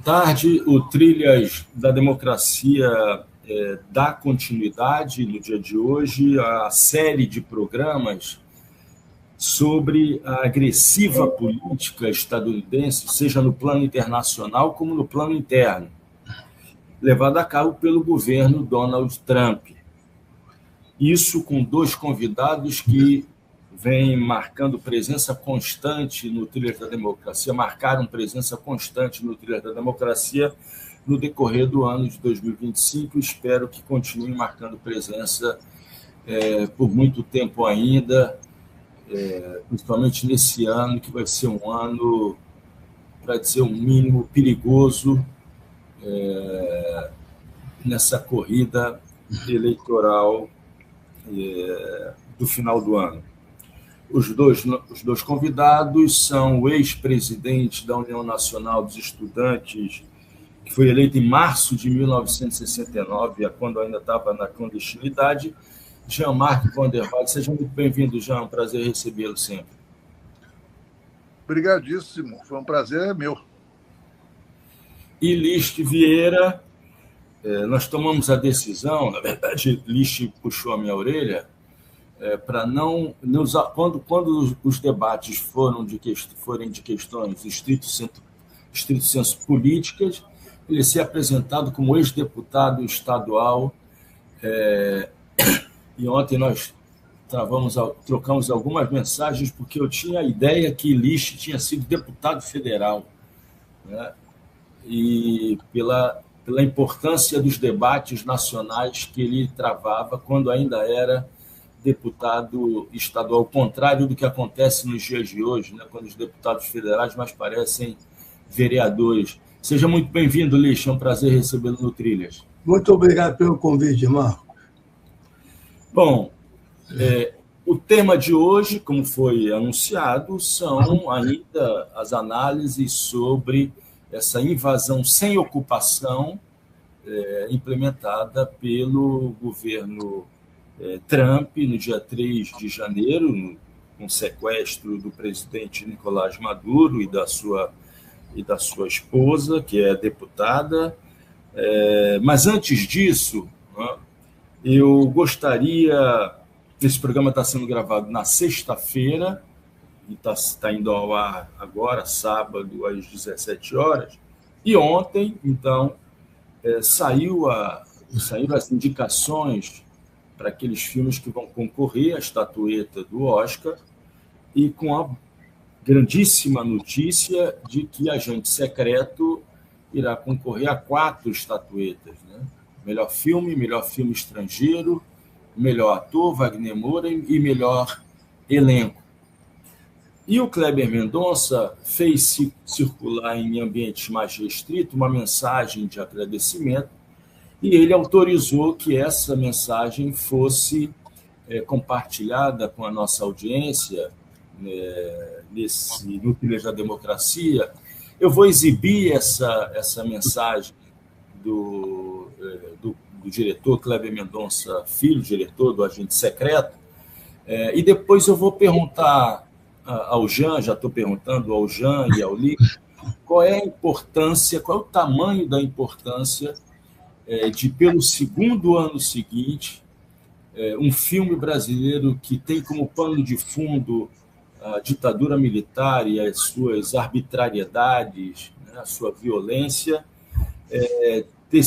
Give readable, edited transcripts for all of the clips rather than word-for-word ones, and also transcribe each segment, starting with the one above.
tarde. O Trilhas da Democracia dá continuidade no dia de hoje à série de programas sobre a agressiva política estadunidense, seja no plano internacional como no plano interno, levada a cabo pelo governo Donald Trump. Isso com dois convidados que vêm marcando presença constante no Trilhas da Democracia, marcaram presença constante no Trilhas da Democracia no decorrer do ano de 2025. Espero que continuem marcando presença por muito tempo ainda, principalmente nesse ano, que vai ser um ano, para dizer um mínimo, perigoso nessa corrida eleitoral do final do ano. Os dois convidados são o ex-presidente da União Nacional dos Estudantes, que foi eleito em março de 1969, quando ainda estava na clandestinidade, Jean-Marc Vanderweyde. Seja muito bem-vindo, Jean. É um prazer recebê-lo sempre. Obrigadíssimo. Foi um prazer meu. E Lichte Vieira, nós tomamos a decisão, na verdade, Lichte puxou a minha orelha, para não quando os debates forem de questões estrito senso políticas, ele ser apresentado como ex-deputado estadual. E ontem nós trocamos algumas mensagens, porque eu tinha a ideia que Lichte tinha sido deputado federal, né? E pela importância dos debates nacionais que ele travava quando ainda era deputado estadual, ao contrário do que acontece nos dias de hoje, né, quando os deputados federais mais parecem vereadores. Seja muito bem-vindo, Lichte. É um prazer recebê-lo no Trilhas. Muito obrigado pelo convite, Marco. Bom, o tema de hoje, como foi anunciado, são ainda as análises sobre essa invasão sem ocupação implementada pelo governo Trump no dia 3 de janeiro, com sequestro do presidente Nicolás Maduro e da sua esposa, que é deputada. Mas antes disso, né, eu gostaria... Esse programa está sendo gravado na sexta-feira e está indo ao ar agora, sábado, às 17 horas. E ontem, então, saíram as indicações para aqueles filmes que vão concorrer à estatueta do Oscar, e com a grandíssima notícia de que Agente Secreto irá concorrer a 4 estatuetas, né? Melhor filme estrangeiro, melhor ator, Wagner Moura, e melhor elenco. E o Kleber Mendonça fez circular em ambientes mais restritos uma mensagem de agradecimento, e ele autorizou que essa mensagem fosse compartilhada com a nossa audiência no Trilhas da Democracia. Eu vou exibir essa mensagem do diretor Kleber Mendonça Filho, diretor do Agente Secreto, e depois eu vou perguntar ao Jean, já estou perguntando ao Jean e ao Li, qual é a importância, qual é o tamanho da importância de, pelo segundo ano seguinte, um filme brasileiro que tem como pano de fundo a ditadura militar e as suas arbitrariedades, né, a sua violência, ter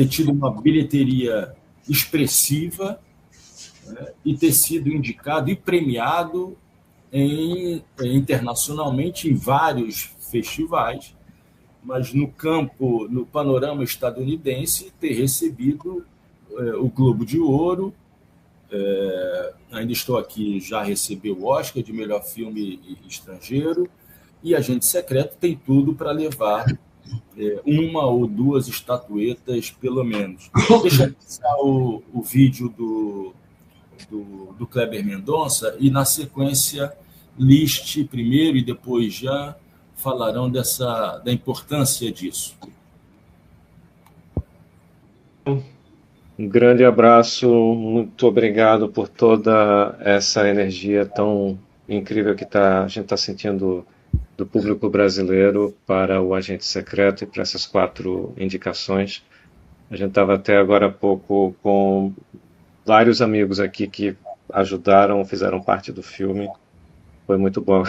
tido uma bilheteria expressiva, né, e ter sido indicado e premiado internacionalmente em vários festivais, mas no panorama estadunidense, ter recebido o Globo de Ouro. Ainda estou aqui, já recebeu o Oscar de melhor filme estrangeiro, e Agente Secreto tem tudo para levar uma ou 2 estatuetas, pelo menos. Deixa eu passar o vídeo do Kleber Mendonça, e, na sequência, Lichte primeiro e depois já falarão da importância disso. Um grande abraço, muito obrigado por toda essa energia tão incrível que a gente está sentindo do público brasileiro para o Agente Secreto e para essas 4 indicações. A gente estava até agora há pouco com vários amigos aqui que ajudaram, fizeram parte do filme. Foi muito bom.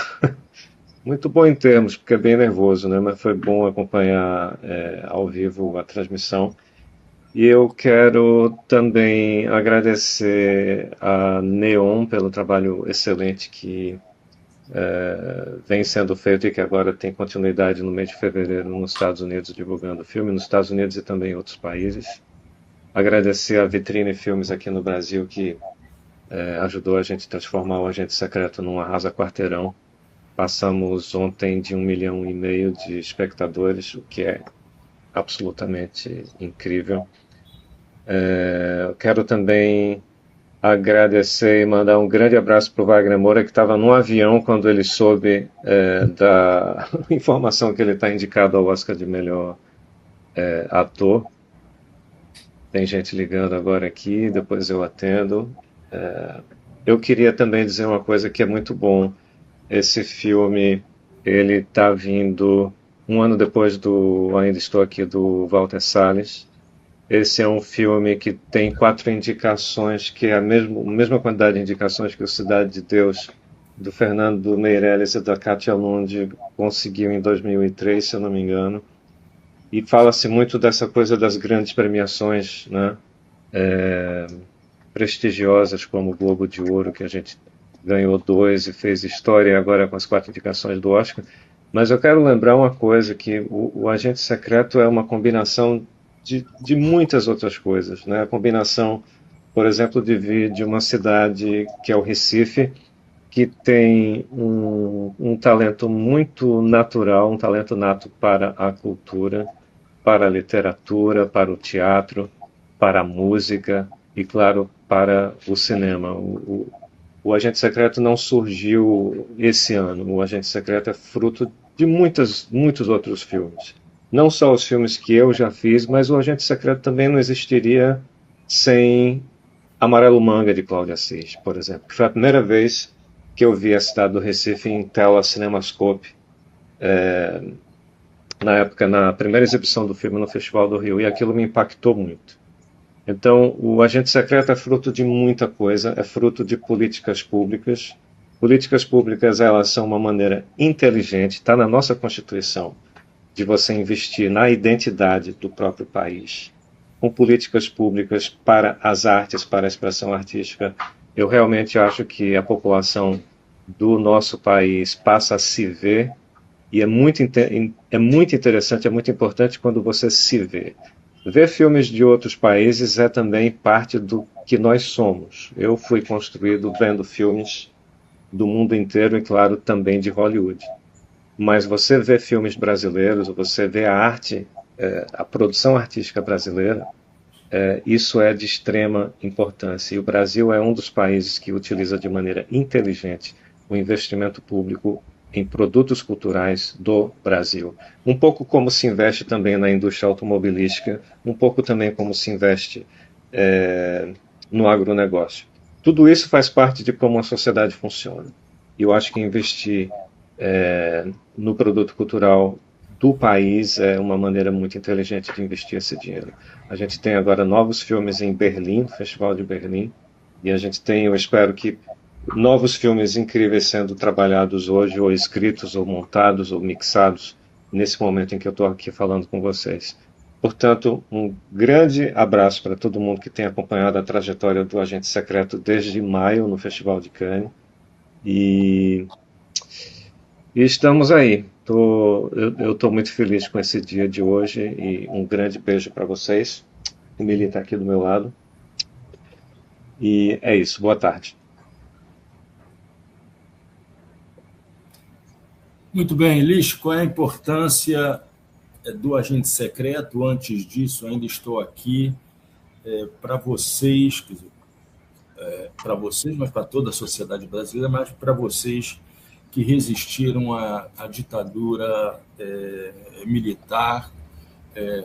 Muito bom em termos, porque é bem nervoso, né? Mas foi bom acompanhar ao vivo a transmissão. E eu quero também agradecer a Neon pelo trabalho excelente que vem sendo feito e que agora tem continuidade no mês de fevereiro nos Estados Unidos, divulgando o filme, nos Estados Unidos e também em outros países. Agradecer a Vitrine Filmes aqui no Brasil, que ajudou a gente a transformar o Agente Secreto num arrasa-quarteirão. Passamos ontem de 1,5 milhão de espectadores, o que é absolutamente incrível. Quero também agradecer e mandar um grande abraço para o Wagner Moura, que estava no avião quando ele soube da informação que ele está indicado ao Oscar de melhor ator. Tem gente ligando agora aqui, depois eu atendo. Eu queria também dizer uma coisa que é muito bom. Esse filme, ele está vindo 1 ano depois do Ainda Estou Aqui, do Walter Salles. Esse é um filme que tem 4 indicações, que é a mesma quantidade de indicações que o Cidade de Deus, do Fernando Meirelles e da Katia Lund conseguiu em 2003, se eu não me engano. E fala-se muito dessa coisa das grandes premiações, né? Prestigiosas, como o Globo de Ouro, que a gente ganhou 2 e fez história agora com as 4 indicações do Oscar. Mas eu quero lembrar uma coisa, que o Agente Secreto é uma combinação de muitas outras coisas, né? A combinação, por exemplo, de uma cidade que é o Recife, que tem um talento muito natural, um talento nato para a cultura, para a literatura, para o teatro, para a música e, claro, para o cinema. O Agente Secreto não surgiu esse ano. O Agente Secreto é fruto de muitos outros filmes. Não só os filmes que eu já fiz, mas o Agente Secreto também não existiria sem Amarelo Manga, de Cláudio Assis, por exemplo. Foi a primeira vez que eu vi a cidade do Recife em tela Cinemascope, na época, na primeira exibição do filme no Festival do Rio, e aquilo me impactou muito. Então, o Agente Secreto é fruto de muita coisa, é fruto de políticas públicas. Políticas públicas, elas são uma maneira inteligente, está na nossa Constituição, de você investir na identidade do próprio país. Com políticas públicas para as artes, para a expressão artística, eu realmente acho que a população do nosso país passa a se ver, e é muito interessante, é muito importante quando você se vê. Ver filmes de outros países é também parte do que nós somos. Eu fui construído vendo filmes do mundo inteiro e, claro, também de Hollywood. Mas você vê filmes brasileiros, você vê a arte, a produção artística brasileira, isso é de extrema importância. E o Brasil é um dos países que utiliza de maneira inteligente o investimento público em produtos culturais do Brasil. Um pouco como se investe também na indústria automobilística, um pouco também como se investe no agronegócio. Tudo isso faz parte de como a sociedade funciona. E eu acho que investir no produto cultural do país é uma maneira muito inteligente de investir esse dinheiro. A gente tem agora novos filmes em Berlim, no Festival de Berlim, e a gente tem, eu espero que, novos filmes incríveis sendo trabalhados hoje, ou escritos, ou montados, ou mixados, nesse momento em que eu estou aqui falando com vocês. Portanto, um grande abraço para todo mundo que tem acompanhado a trajetória do Agente Secreto desde maio, no Festival de Cannes. E estamos aí. Eu estou muito feliz com esse dia de hoje, e um grande beijo para vocês. O Mili está aqui do meu lado. E é isso. Boa tarde. Muito bem, Liz, qual é a importância do Agente Secreto? Antes disso, ainda estou aqui para vocês, para vocês, mas para toda a sociedade brasileira, mas para vocês que resistiram à ditadura militar,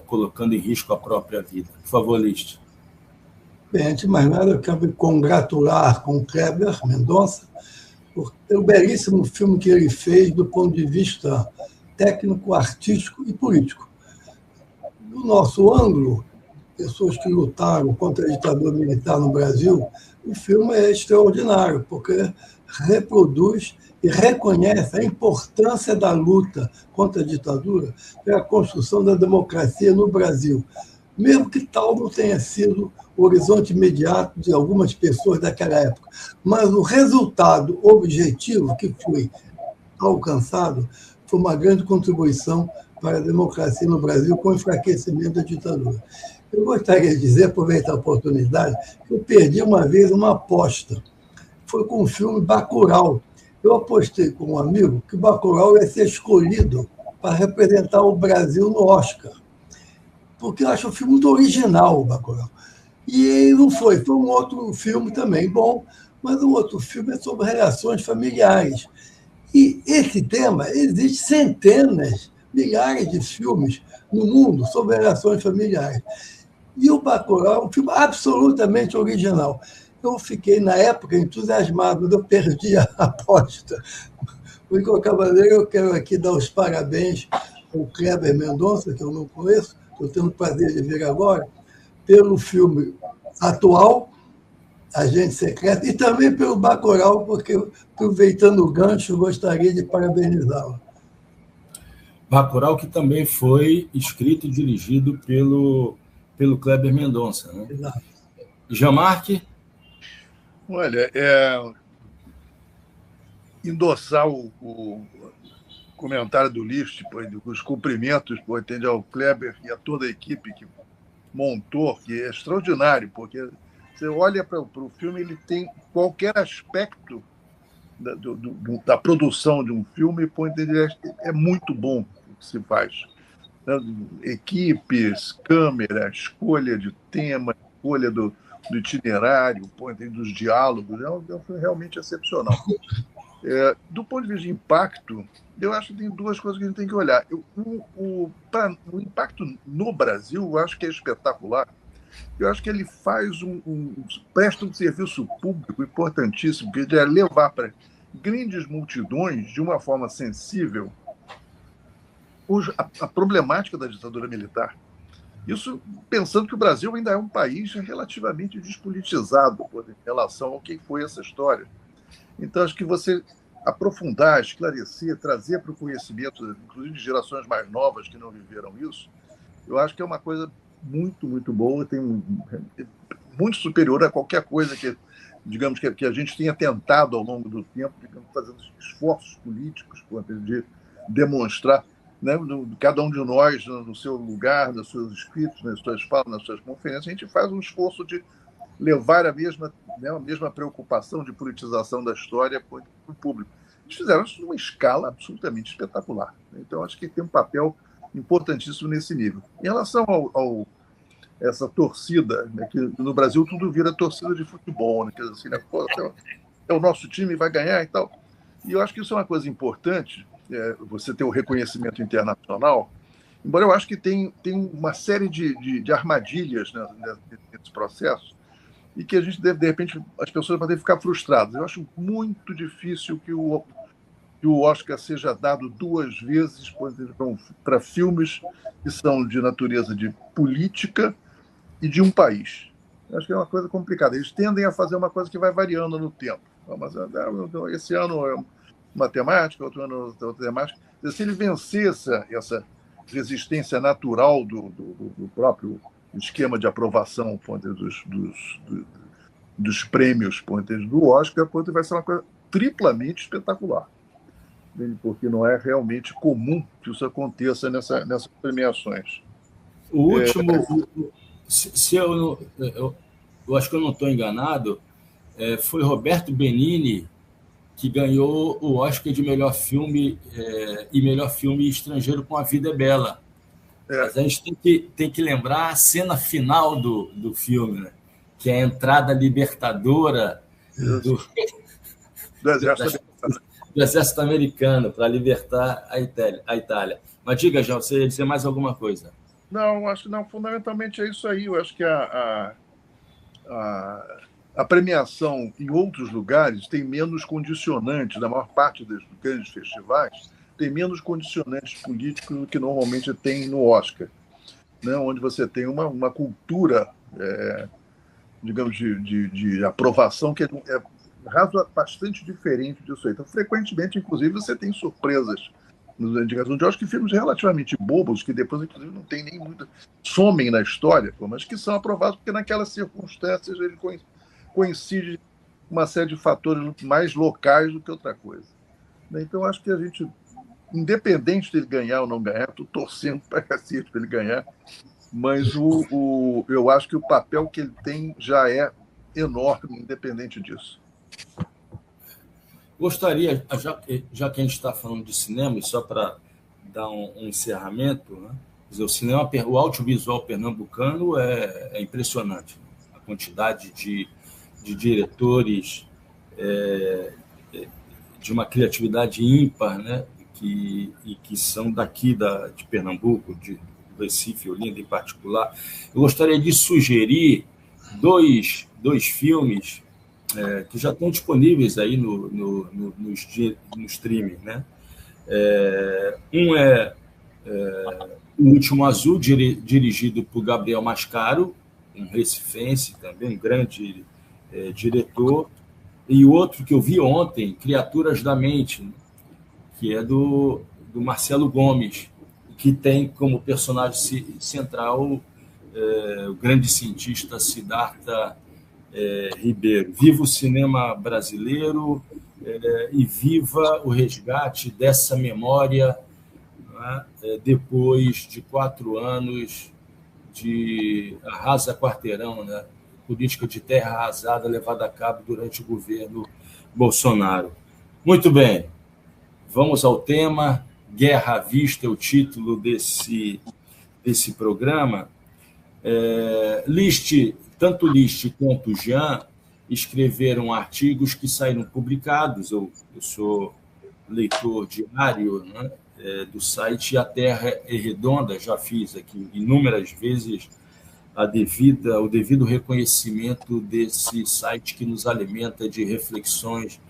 colocando em risco a própria vida. Por favor, Liz. Bem, antes de mais nada, eu quero me congratular com o Kleber Mendonça pelo belíssimo filme que ele fez do ponto de vista técnico, artístico e político. Do nosso ângulo, pessoas que lutaram contra a ditadura militar no Brasil, o filme é extraordinário, porque reproduz e reconhece a importância da luta contra a ditadura pela construção da democracia no Brasil, mesmo que tal não tenha sido o horizonte imediato de algumas pessoas daquela época. Mas o resultado objetivo que foi alcançado foi uma grande contribuição para a democracia no Brasil com o enfraquecimento da ditadura. Eu gostaria de dizer, aproveitar a oportunidade, que eu perdi uma vez uma aposta. Foi com o filme Bacurau. Eu apostei com um amigo que Bacurau ia ser escolhido para representar o Brasil no Oscar, porque eu acho o filme muito original, o Bacurau. E não foi um outro filme também bom, mas um outro filme é sobre relações familiares. E esse tema, existe centenas, milhares de filmes no mundo sobre relações familiares. E o Bacurau é um filme absolutamente original. Eu fiquei, na época, entusiasmado, mas eu perdi a aposta. De qualquer maneira, eu quero aqui dar os parabéns ao Kleber Mendonça, que eu não conheço, estou tendo o prazer de ver agora, pelo filme atual, Agente Secreto, e também pelo Bacurau, porque, aproveitando o gancho, gostaria de parabenizá-lo. Bacurau, que também foi escrito e dirigido pelo Kleber Mendonça, né? Exato. Jean-Marc? Olha, endossar o comentário do Lift, os cumprimentos, entende, ao Kleber e a toda a equipe que montou, que é extraordinário, porque você olha para o filme, ele tem qualquer aspecto da produção de um filme, é muito bom o que se faz. Equipes, câmera, escolha de tema, escolha do itinerário, dos diálogos, é um filme realmente excepcional. Do ponto de vista de impacto, eu acho que tem duas coisas que a gente tem que olhar. O impacto no Brasil, eu acho que é espetacular. Eu acho que ele presta um serviço público importantíssimo, que é levar para grandes multidões, de uma forma sensível, a problemática da ditadura militar. Isso pensando que o Brasil ainda é um país relativamente despolitizado em relação ao que foi essa história. Então, acho que você aprofundar, esclarecer, trazer para o conhecimento, inclusive de gerações mais novas que não viveram isso, eu acho que é uma coisa muito, muito boa, muito superior a qualquer coisa que, digamos, que a gente tenha tentado ao longo do tempo, fazendo esforços políticos de demonstrar, né, cada um de nós, no seu lugar, nos seus escritos, nas suas falas, nas suas conferências, a gente faz um esforço de levar a mesma preocupação de politização da história para o público. Eles fizeram isso numa escala absolutamente espetacular. Então, acho que tem um papel importantíssimo nesse nível. Em relação essa torcida, né, que no Brasil tudo vira torcida de futebol, né, que assim, né, é o nosso time, vai ganhar e tal. E eu acho que isso é uma coisa importante, você ter o reconhecimento internacional, embora eu acho que tem uma série de armadilhas, né, nesse processo, e que a gente deve, de repente, as pessoas podem ficar frustradas. Eu acho muito difícil que o Oscar seja dado duas vezes para filmes que são de natureza de política e de um país. Eu acho que é uma coisa complicada. Eles tendem a fazer uma coisa que vai variando no tempo. Mas, esse ano é matemática, outro ano outra temática. Se ele vencer essa resistência natural do próprio esquema de aprovação dos prêmios do Oscar, vai ser uma coisa triplamente espetacular, porque não é realmente comum que isso aconteça nessas premiações. O último, se eu acho que eu não estou enganado, foi Roberto Benigni que ganhou o Oscar de melhor filme e melhor filme estrangeiro com A Vida é Bela. Mas a gente tem que lembrar a cena final do filme, né? Que é a entrada libertadora do Exército Americano para libertar a Itália. Mas diga, João, você ia dizer mais alguma coisa? Não, acho que não. Fundamentalmente é isso aí. Eu acho que a premiação em outros lugares tem menos condicionantes, na maior parte dos grandes festivais, tem menos condicionantes políticos do que normalmente tem no Oscar, né? Onde você tem uma cultura, digamos, de aprovação que é bastante diferente disso aí. Então, frequentemente, inclusive, você tem surpresas nos indicações de Oscar, que filmes relativamente bobos, que depois, inclusive, não tem nem muito, somem na história, mas que são aprovados porque naquelas circunstâncias ele coincide com uma série de fatores mais locais do que outra coisa. Então, acho que a gente, independente dele ganhar ou não ganhar, estou torcendo para cacete para ele ganhar, mas eu acho que o papel que ele tem já é enorme, independente disso. Gostaria, já que a gente está falando de cinema, e só para dar um encerramento, né? Quer dizer, o audiovisual pernambucano é impressionante. A quantidade de diretores de uma criatividade ímpar, né? que são daqui de Pernambuco, de Recife, Olinda em particular. Eu gostaria de sugerir dois filmes que já estão disponíveis aí no streaming, né? Um é O Último Azul, dirigido por Gabriel Mascaro, um recifense também, um grande diretor, e o outro que eu vi ontem, Criaturas da Mente, que é do Marcelo Gomes, que tem como personagem central o grande cientista Siddhartha Ribeiro. Viva o cinema brasileiro e viva o resgate dessa memória, né, depois de 4 anos de arrasa quarteirão, né, política de terra arrasada levada a cabo durante o governo Bolsonaro. Muito bem, vamos ao tema. Guerra à Vista é o título desse programa. Tanto List quanto Jean escreveram artigos que saíram publicados. Eu sou leitor diário, né, do site A Terra é Redonda, já fiz aqui inúmeras vezes o devido reconhecimento desse site que nos alimenta de reflexões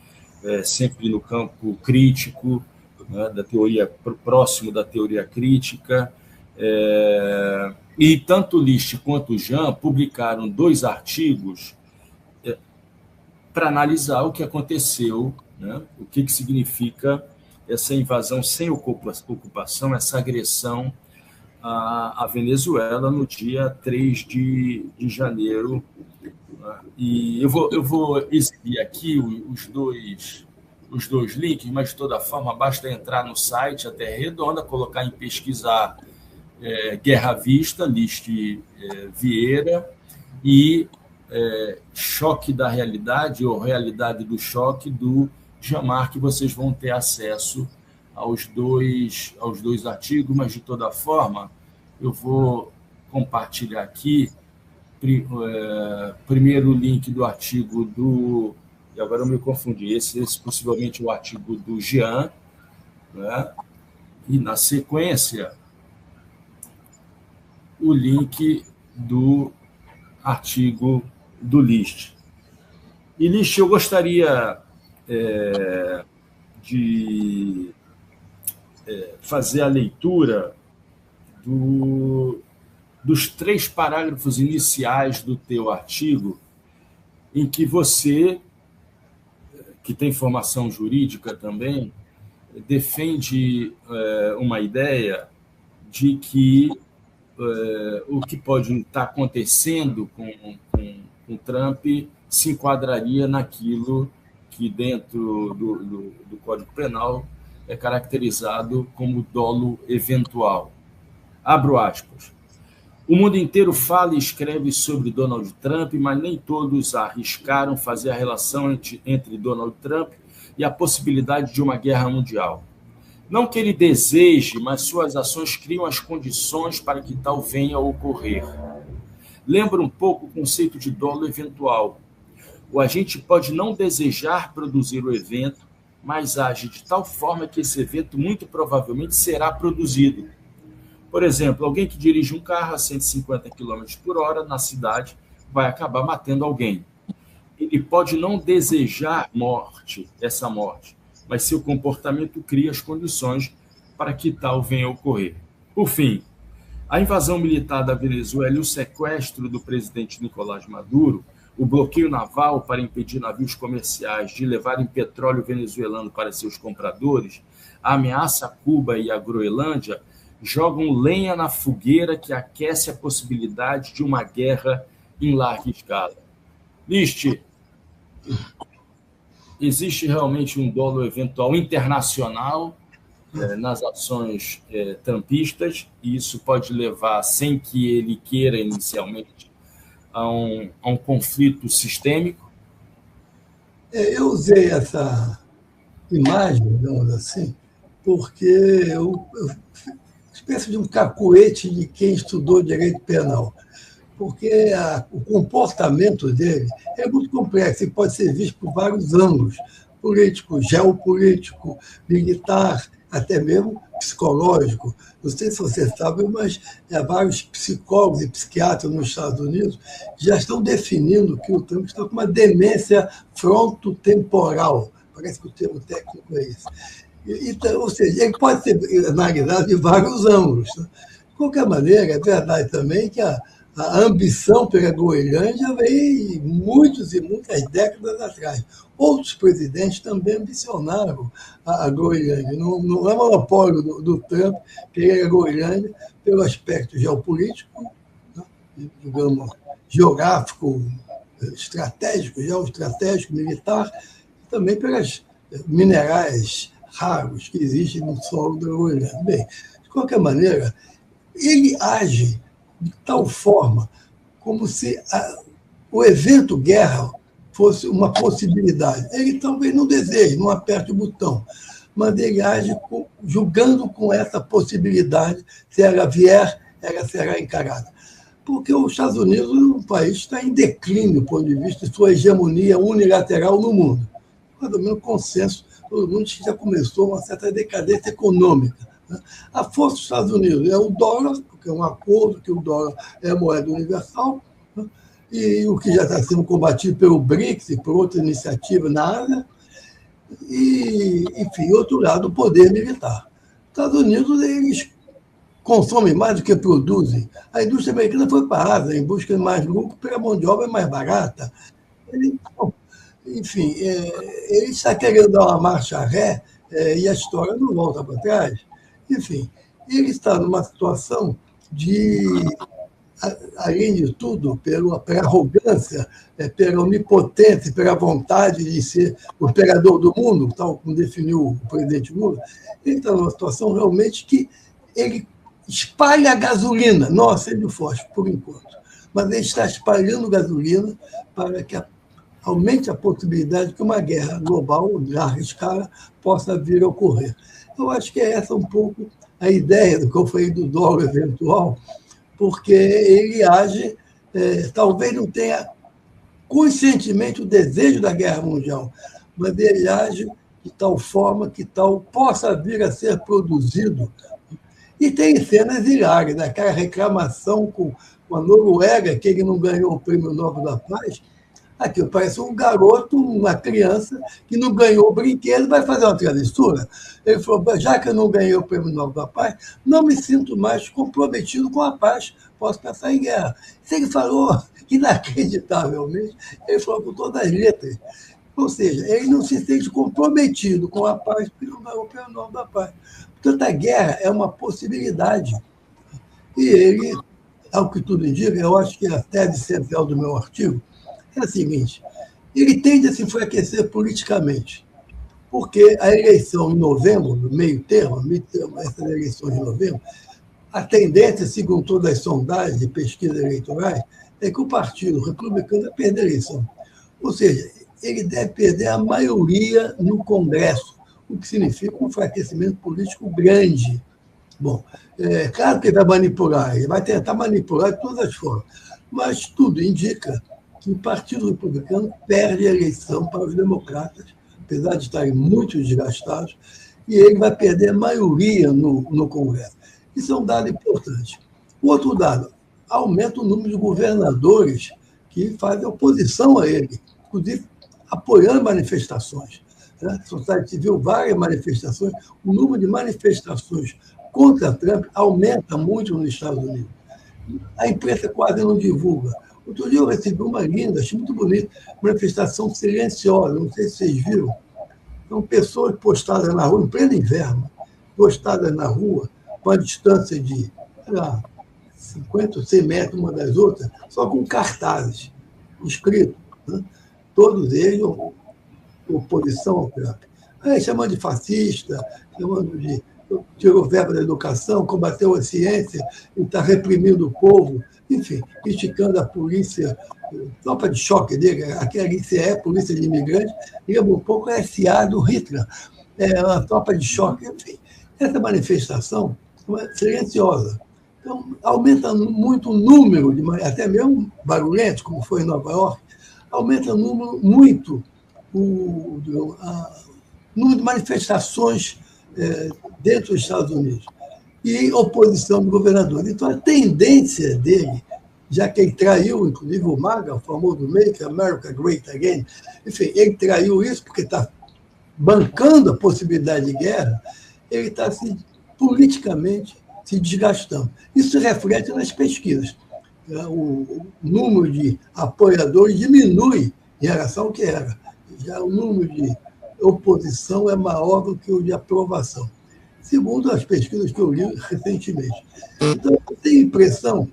sempre no campo crítico, né, da teoria, próximo da teoria crítica. E tanto List quanto Jean publicaram 2 artigos para analisar o que aconteceu, né? O que significa essa invasão sem ocupação, essa agressão à Venezuela no dia 3 de janeiro. Né? E eu vou exibir aqui os dois links, mas de toda forma basta entrar no site A Terra Redonda, colocar em pesquisar Guerra à Vista, List Vieira, e Choque da Realidade, ou Realidade do Choque, do Jamar, que vocês vão ter acesso aos dois artigos, mas de toda forma eu vou compartilhar aqui primeiro o link do artigo e agora eu me confundi, esse possivelmente é o artigo do Jean, né? E na sequência o link do artigo do List. E List, eu gostaria de fazer a leitura dos 3 parágrafos iniciais do teu artigo, em que você, que tem formação jurídica também, defende uma ideia de que o que pode estar acontecendo com Trump se enquadraria naquilo que, dentro do Código Penal, é caracterizado como dolo eventual. Abro aspas. O mundo inteiro fala e escreve sobre Donald Trump, mas nem todos arriscaram fazer a relação entre Donald Trump e a possibilidade de uma guerra mundial. Não que ele deseje, mas suas ações criam as condições para que tal venha a ocorrer. Lembra um pouco o conceito de dolo eventual. O agente pode não desejar produzir o evento, mas age de tal forma que esse evento muito provavelmente será produzido. Por exemplo, alguém que dirige um carro a 150 km por hora na cidade vai acabar matando alguém. ele pode não desejar essa morte, mas seu comportamento cria as condições para que tal venha a ocorrer. Por fim, a invasão militar da Venezuela e o sequestro do presidente Nicolás Maduro, o bloqueio naval para impedir navios comerciais de levarem petróleo venezuelano para seus compradores, a ameaça a Cuba e a Groenlândia jogam lenha na fogueira que aquece a possibilidade de uma guerra em larga escala. Lichte, existe realmente um dolo eventual internacional nas ações trumpistas, e isso pode levar, sem que ele queira inicialmente, a um conflito sistêmico? Eu usei essa imagem, digamos assim, porque eu espécie de um cacuete de quem estudou direito penal, porque o comportamento dele é muito complexo e pode ser visto por vários ângulos, político, geopolítico, militar, até mesmo psicológico. Não sei se você sabe, mas vários psicólogos e psiquiatras nos Estados Unidos já estão definindo que o Trump está com uma demência frontotemporal. Parece que o termo técnico é esse. Então, ou seja, ele pode ser analisado de vários ângulos. Né? De qualquer maneira, é verdade também que a ambição pela Groenlândia veio muitas e muitas décadas atrás. Outros presidentes também ambicionaram a Groenlândia. Não é monopólio do Trump pela Groenlândia pelo aspecto geopolítico, né? Digamos, geográfico, estratégico, geoestratégico, militar, e também pelos minerais raros que existem no solo da Groenlândia. Bem, de qualquer maneira, ele age de tal forma como se o evento guerra fosse uma possibilidade. Ele talvez não deseje, não aperte o botão, mas ele age julgando com essa possibilidade, se ela vier, ela será encarada. Porque os Estados Unidos é um país que está em declínio do ponto de vista de sua hegemonia unilateral no mundo. Mais ou menos consenso, todo mundo que já começou uma certa decadência econômica. A força dos Estados Unidos é o dólar, porque é um acordo que o dólar é a moeda universal, né? E o que já está sendo combatido pelo BRICS e por outra iniciativa na Ásia, e, enfim, outro lado, o poder militar. Os Estados Unidos, eles consomem mais do que produzem. A indústria americana foi para a Ásia em busca de mais lucro, porque a mão de obra é mais barata. Enfim, ele está querendo dar uma marcha ré e a história não volta para trás. Enfim, ele está numa situação de, além de tudo, pela arrogância, pela onipotência, pela vontade de ser o imperador do mundo, tal como definiu o presidente Lula, ele está numa situação realmente que ele espalha a gasolina, não acende o fósforo, por enquanto, mas ele está espalhando gasolina para que aumente a possibilidade de que uma guerra global, de larga escala, possa vir a ocorrer. Eu acho que é essa um pouco a ideia do que eu falei do dólar eventual, porque ele age, talvez não tenha conscientemente o desejo da guerra mundial, mas ele age de tal forma que tal possa vir a ser produzido. E tem cenas hilárias, aquela reclamação com a Noruega, que ele não ganhou o Prêmio Nobel da Paz. Aqui parece um garoto, uma criança, que não ganhou o brinquedo, vai fazer uma travessura. Ele falou, já que eu não ganhei o Prêmio Nobel da Paz, não me sinto mais comprometido com a paz, posso pensar em guerra. Isso ele falou inacreditavelmente, ele falou com todas as letras. Ou seja, ele não se sente comprometido com a paz, porque não ganhou o Prêmio Nobel da Paz. Portanto, a guerra é uma possibilidade. E ele, ao que tudo indica, eu acho que a tese central do meu artigo é a seguinte: ele tende a se enfraquecer politicamente, porque a eleição em novembro, no meio termo, essas eleições de novembro, a tendência, segundo todas as sondagens e pesquisas eleitorais, é que o Partido Republicano vai perder a eleição. Ou seja, ele deve perder a maioria no Congresso, o que significa um enfraquecimento político grande. Bom, claro que ele vai manipular, ele vai tentar manipular de todas as formas, mas tudo indica que o Partido Republicano perde a eleição para os democratas, apesar de estarem muito desgastados, e ele vai perder a maioria no Congresso. Isso é um dado importante. O outro dado, aumenta o número de governadores que fazem oposição a ele. inclusive apoiando manifestações. Né? A sociedade civil, várias manifestações. O número de manifestações contra Trump aumenta muito nos Estados Unidos. A imprensa quase não divulga. Outro dia eu recebi uma linda, achei muito bonita, manifestação silenciosa, não sei se vocês viram. São pessoas postadas na rua, em pleno inverno, postadas na rua, com a distância de 50 ou 100 metros uma das outras, só com cartazes escritos, né? Todos eles oposição ao Trump. Aí, chamando de fascista, chamando de tirou verba da educação, combateu a ciência e está reprimindo o povo, enfim, criticando a polícia, tropa de choque dele, aquela é polícia de imigrantes, lembra um pouco a SA do Hitler, uma tropa de choque, enfim. Essa manifestação é silenciosa. Então, aumenta muito o número, até mesmo barulhento, como foi em Nova York, aumenta muito o número de manifestações dentro dos Estados Unidos e oposição do governador. Então, a tendência dele, já que ele traiu, inclusive, o MAGA, o famoso Make America Great Again, enfim, ele traiu isso porque está bancando a possibilidade de guerra, ele está politicamente se desgastando. Isso se reflete nas pesquisas. O número de apoiadores diminui em relação ao que era. Já o número de oposição é maior do que o de aprovação, segundo as pesquisas que eu li recentemente. Então, eu tenho a impressão,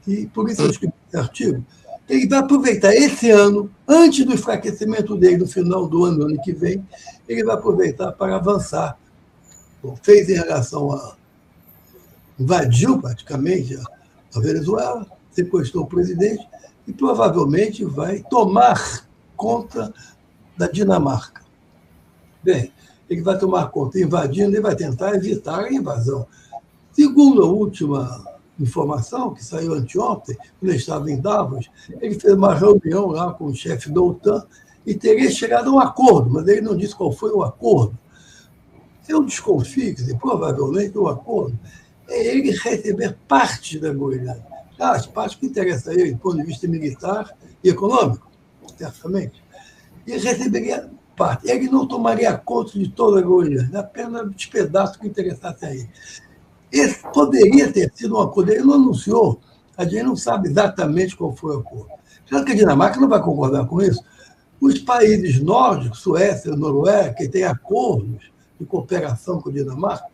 e por isso eu escrevi esse artigo, que ele vai aproveitar esse ano, antes do enfraquecimento dele, no final do ano que vem, ele vai aproveitar para avançar. Bom, fez em relação a... invadiu praticamente a Venezuela, sequestrou o presidente e provavelmente vai tomar conta da Dinamarca. Bem, ele vai tomar conta invadindo, ele vai tentar evitar a invasão. Segundo a última informação, que saiu anteontem, quando ele estava em Davos, ele fez uma reunião lá com o chefe da OTAN e teria chegado a um acordo, mas ele não disse qual foi o acordo. Eu desconfio que, provavelmente, o acordo é ele receber parte da Groenlândia. As partes que interessam a ele, do ponto de vista militar e econômico, certamente. E receberia parte. Ele não tomaria conta de toda a Groenlândia, apenas dos pedaços que interessassem a ele. Esse poderia ter sido um acordo. Ele não anunciou, a gente não sabe exatamente qual foi o acordo. Claro que a Dinamarca não vai concordar com isso. Os países nórdicos, Suécia, Noruega, que têm acordos de cooperação com a Dinamarca,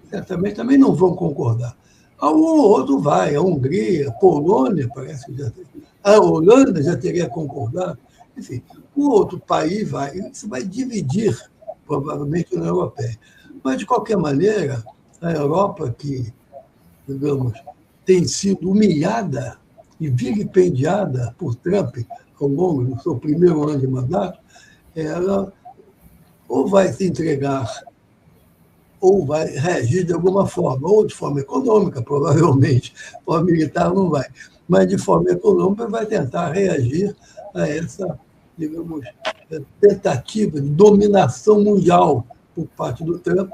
certamente também não vão concordar. Um ou outro vai, a Hungria, a Polônia, parece que já tem. A Holanda já teria concordado. Enfim, um outro país vai. Isso vai dividir, provavelmente, a União Europeia. Mas, de qualquer maneira, a Europa, que, digamos, tem sido humilhada e vilipendiada por Trump ao longo do seu primeiro ano de mandato, ela ou vai se entregar ou vai reagir de alguma forma, ou de forma econômica, provavelmente, de forma militar não vai, mas de forma econômica vai tentar reagir a essa, digamos, tentativa de dominação mundial por parte do Trump,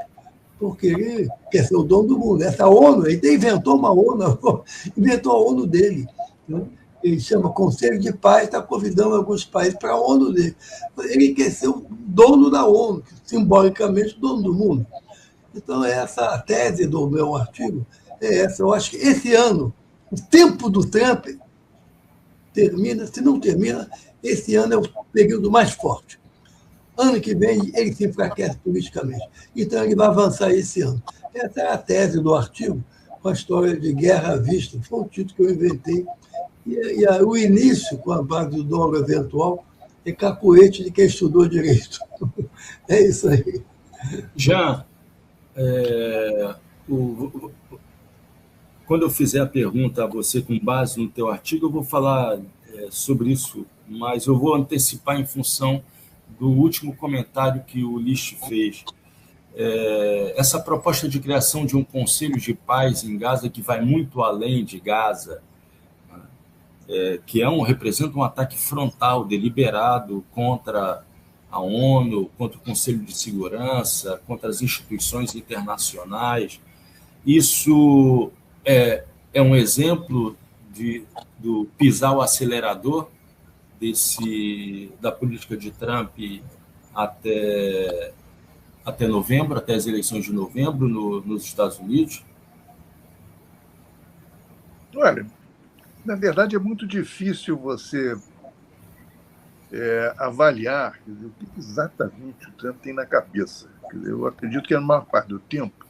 porque ele quer ser o dono do mundo. Essa ONU, ele inventou uma ONU, inventou a ONU dele, né? Ele chama Conselho de Paz, está convidando alguns países para a ONU dele. Ele quer ser o dono da ONU, simbolicamente o dono do mundo. Então, essa a tese do meu artigo é essa. Eu acho que esse ano, o tempo do Trump termina, se não termina, esse ano é o período mais forte. Ano que vem, ele se enfraquece politicamente. Então, ele vai avançar esse ano. Essa é a tese do artigo, com a história de guerra à vista. Foi um título que eu inventei. E o início, com a base do dólar eventual, é cacuete de quem estudou direito. É isso aí. Jean, quando eu fizer a pergunta a você com base no teu artigo, eu vou falar sobre isso, mas eu vou antecipar em função do último comentário que o Licht fez. Essa proposta de criação de um conselho de paz em Gaza, que vai muito além de Gaza, que representa um ataque frontal, deliberado contra a ONU, contra o Conselho de Segurança, contra as instituições internacionais. Isso é um exemplo do pisar o acelerador da política de Trump até novembro, até as eleições de novembro nos Estados Unidos? Olha, na verdade é muito difícil você avaliar, quer dizer, o que exatamente o Trump tem na cabeça. Quer dizer, eu acredito que a maior parte do tempo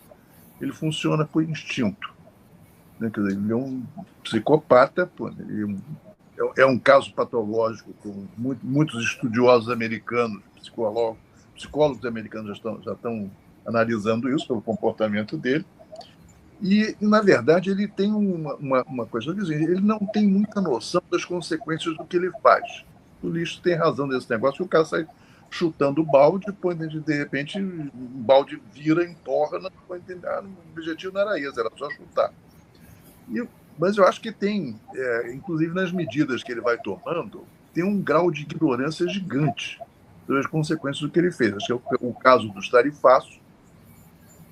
ele funciona por instinto, né? Quer dizer, ele é um psicopata, ele é um caso patológico, com muitos estudiosos americanos, psicólogos americanos já estão analisando isso pelo comportamento dele. E, na verdade, ele tem uma coisa, quer dizer, ele não tem muita noção das consequências do que ele faz. O Lixo tem razão nesse negócio, que o cara sai chutando o balde, depois, de repente, o balde vira, entorna, o objetivo não era esse, era só chutar. Mas eu acho que tem, inclusive nas medidas que ele vai tomando, tem um grau de ignorância gigante das consequências do que ele fez. Acho que é o caso dos tarifaços,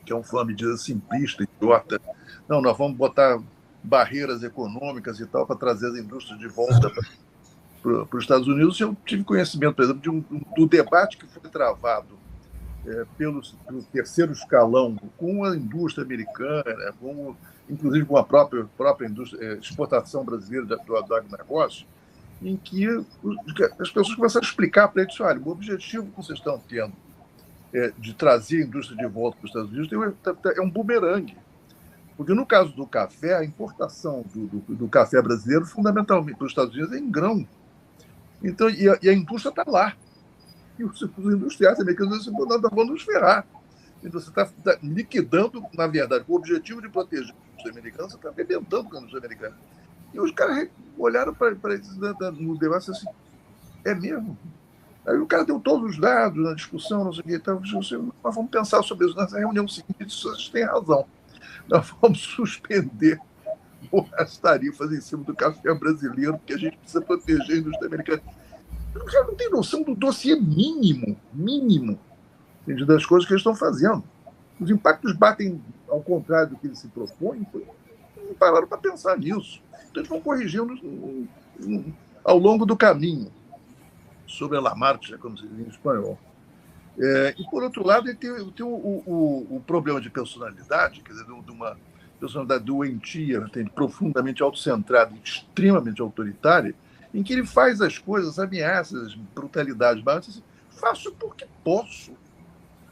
que é uma medida simplista, idiota. Não, nós vamos botar barreiras econômicas e tal para trazer as indústrias de volta para os Estados Unidos. Eu tive conhecimento, por exemplo, do debate que foi travado pelo terceiro escalão com a indústria americana, inclusive com a própria indústria, exportação brasileira do agronegócio, em que as pessoas começaram a explicar para eles: olha, o objetivo que vocês estão tendo de trazer a indústria de volta para os Estados Unidos é um bumerangue. Porque no caso do café, a importação do café brasileiro, fundamentalmente para os Estados Unidos, é em grão. Então, e a indústria está lá. E os industriais americanos dizem: nós vamos nos ferrar. Então, você está liquidando, na verdade, com o objetivo de proteger a indústria americana, você está arrebentando com a indústria americana. E os caras olharam para eles no debate assim: é mesmo? Aí o cara deu todos os dados na discussão, não sei o que, então, nós vamos pensar sobre isso nessa reunião seguinte, vocês têm razão. Nós vamos suspender as tarifas em cima do café brasileiro, porque a gente precisa proteger a indústria americana. O cara não tem noção do dossiê mínimo, das coisas que eles estão fazendo. Os impactos batem ao contrário do que eles se propõem, não pararam para pensar nisso. Então, eles vão corrigindo ao longo do caminho, sobre a marcha, como se diz em espanhol. E, por outro lado, ele tem o problema de personalidade, quer dizer, de uma personalidade doentia, profundamente autocentrada, extremamente autoritária, em que ele faz as coisas, ameaças, brutalidades, mas assim, faço porque posso.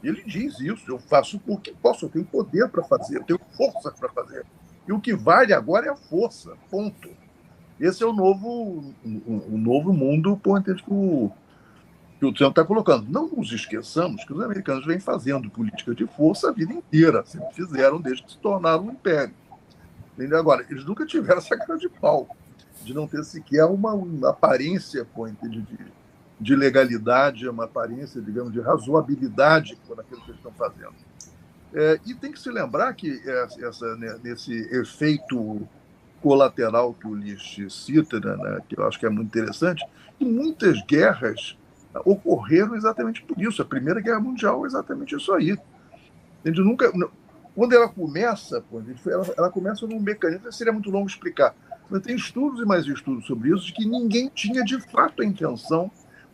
Ele diz isso: eu faço porque posso, eu tenho poder para fazer, eu tenho força para fazer. E o que vale agora é a força, ponto. Esse é o novo mundo que o Trump está colocando. Não nos esqueçamos que os americanos vêm fazendo política de força a vida inteira, sempre fizeram desde que se tornaram um império. Entendeu? Agora, eles nunca tiveram essa cara de pau, de não ter sequer uma aparência de legalidade, uma aparência, digamos, de razoabilidade naquilo que eles estão fazendo. E tem que se lembrar que nesse efeito colateral que o Lixo cita, né, que eu acho que é muito interessante, que muitas guerras ocorreram exatamente por isso. A Primeira Guerra Mundial é exatamente isso aí. A gente nunca, quando ela começa, ela começa num mecanismo, seria muito longo explicar, mas tem estudos e mais estudos sobre isso, de que ninguém tinha de fato a intenção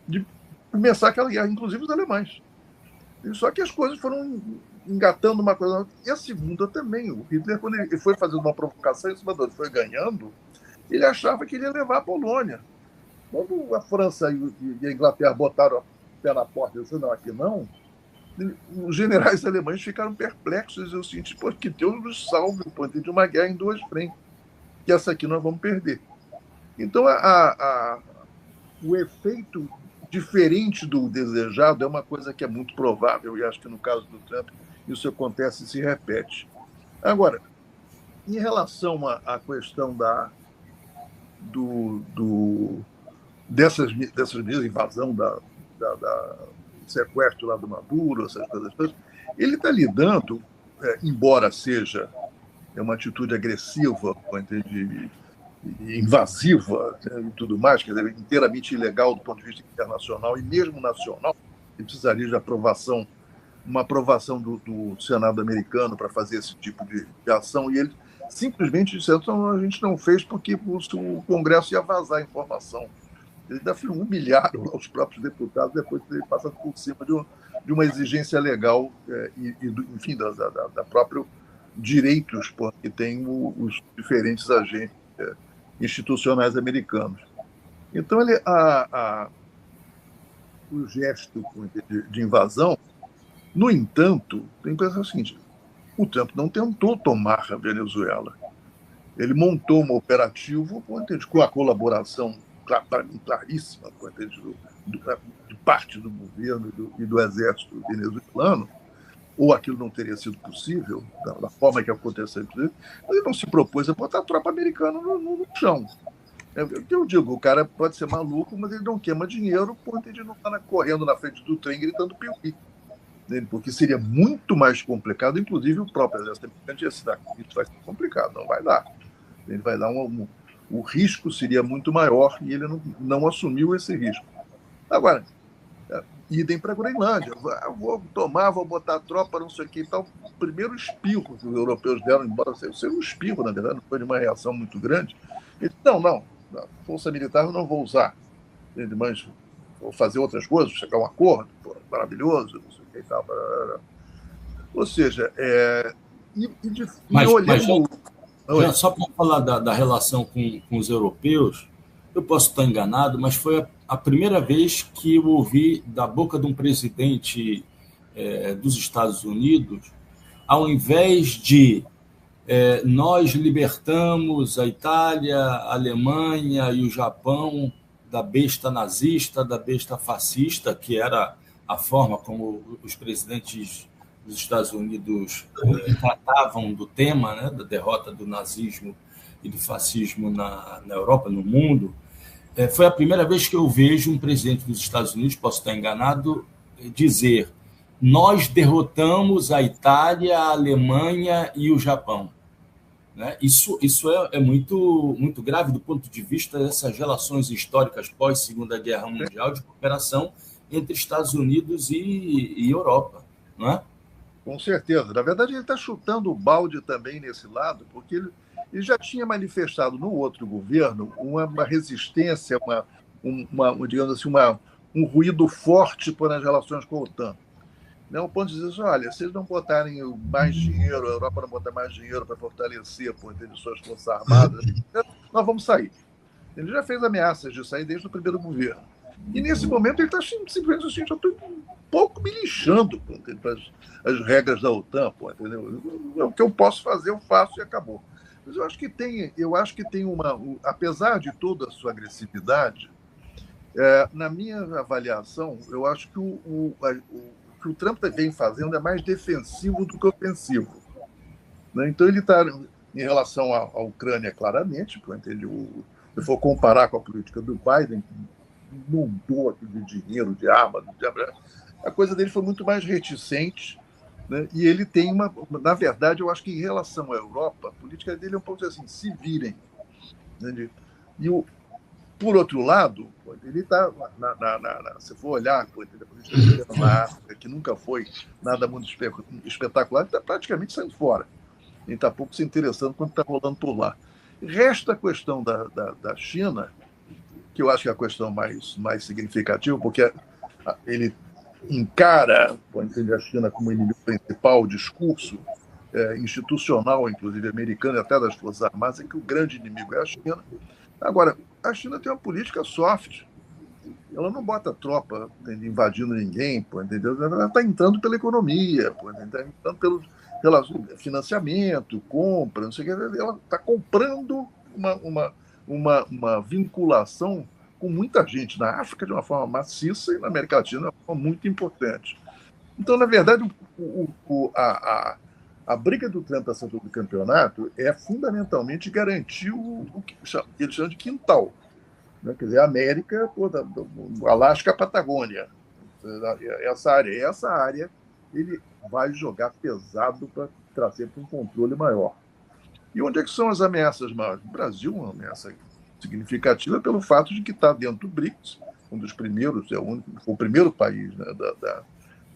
de começar aquela guerra, inclusive os alemães. Só que as coisas foram engatando uma coisa. E a segunda também. O Hitler, quando ele foi fazendo uma provocação em cima do outro, foi ganhando, ele achava que ele ia levar a Polônia. Quando a França e a Inglaterra botaram o pé na porta e disseram: não, aqui não, os generais alemães ficaram perplexos. Eu senti: pô, que Deus nos salve, pô, de uma guerra em duas frentes, que essa aqui nós vamos perder. Então, o efeito diferente do desejado é uma coisa que é muito provável, e acho que no caso do Trump isso acontece e se repete. Agora, em relação à questão dessas medidas, invasão, sequestro lá do Maduro, essas coisas todas, ele está lidando, embora seja uma atitude agressiva, invasiva, né, e tudo mais, quer dizer, inteiramente ilegal do ponto de vista internacional e mesmo nacional, ele precisaria de uma aprovação do Senado americano para fazer esse tipo de ação, e ele simplesmente disse: a gente não fez porque o Congresso ia vazar a informação Eles ainda humilharam os próprios deputados depois de terem passado por cima de uma exigência legal enfim, da própria direitos que têm os diferentes agentes institucionais americanos. Então, o gesto de invasão, no entanto, tem que pensar o seguinte: o Trump não tentou tomar a Venezuela. Ele montou um operativo com a colaboração claríssima de parte do governo e do exército venezuelano, ou aquilo não teria sido possível, da forma que aconteceu, mas ele não se propôs a botar a tropa americana no chão. É o que eu digo, o cara pode ser maluco, mas ele não queima dinheiro porque ele não está correndo na frente do trem gritando piuí. Porque seria muito mais complicado, inclusive o próprio exército americano ia se dar, isso vai ser complicado, não vai dar. Ele vai dar o risco seria muito maior e ele não assumiu esse risco. Agora, idem para a Groenlândia. Vou botar a tropa, não sei o que e tal. O primeiro espirro que os europeus deram, embora seja um espirro, na verdade, não foi de uma reação muito grande. Eles, não, a força militar eu não vou usar, mas vou fazer outras coisas, chegar a um acordo, maravilhoso, não sei o que e tal. Ou seja, só para falar da relação com os europeus, eu posso estar enganado, mas foi a primeira vez que eu ouvi da boca de um presidente dos Estados Unidos, ao invés de nós libertamos a Itália, a Alemanha e o Japão da besta nazista, da besta fascista, que era a forma como os presidentes dos Estados Unidos tratavam do tema, né, da derrota do nazismo e do fascismo na Europa, no mundo. Foi a primeira vez que eu vejo um presidente dos Estados Unidos, posso estar enganado, dizer: nós derrotamos a Itália, a Alemanha e o Japão. Né? Isso é muito, muito grave do ponto de vista dessas relações históricas pós-Segunda Guerra Mundial de cooperação entre Estados Unidos e Europa. Não é? Com certeza. Na verdade, ele está chutando o balde também nesse lado, porque ele já tinha manifestado no outro governo uma resistência, digamos assim, um ruído forte nas relações com a OTAN. Né? O ponto de dizer, olha, se eles não botarem mais dinheiro, a Europa não botar mais dinheiro para fortalecer suas forças armadas, nós vamos sair. Ele já fez ameaças de sair desde o primeiro governo. E nesse momento ele está simplesmente assim, já estou um pouco me lixando para as regras da OTAN, entendeu? O que eu posso fazer, eu faço e acabou. Mas eu acho que tem apesar de toda a sua agressividade, na minha avaliação, eu acho que o que o Trump vem fazendo é mais defensivo do que ofensivo. Né? Então, ele está, em relação à Ucrânia, claramente, se for comparar com a política do Biden, que inundou aquilo de dinheiro, de arma, a coisa dele foi muito mais reticente, né? E ele tem na verdade, eu acho que em relação à Europa, a política dele é um pouco assim, se virem. Né? Por outro lado, ele está, se for olhar a política na África, que nunca foi nada muito espetacular, ele está praticamente saindo fora. Ele está pouco se interessando quando está rolando por lá. Resta a questão da China, que eu acho que é a questão mais significativa, porque ele encara a China como inimigo principal, o discurso institucional, inclusive americano e até das Forças Armadas, é que o grande inimigo é a China. Agora, a China tem uma política soft. Ela não bota tropa invadindo ninguém, entendeu? Ela está entrando pela economia, está entrando pelo financiamento, compra, não sei o que. Ela está comprando uma vinculação com muita gente na África de uma forma maciça e na América Latina de uma forma muito importante. Então, na verdade, a briga do Trump acerca do campeonato é fundamentalmente garantir o que eles chamam de quintal. Né? Quer dizer, a América, do Alasca à Patagônia. Essa área ele vai jogar pesado para trazer para um controle maior. E onde é que são as ameaças maiores? O Brasil é uma ameaça significativa pelo fato de que está dentro do BRICS, um dos primeiros, foi o primeiro país, né, da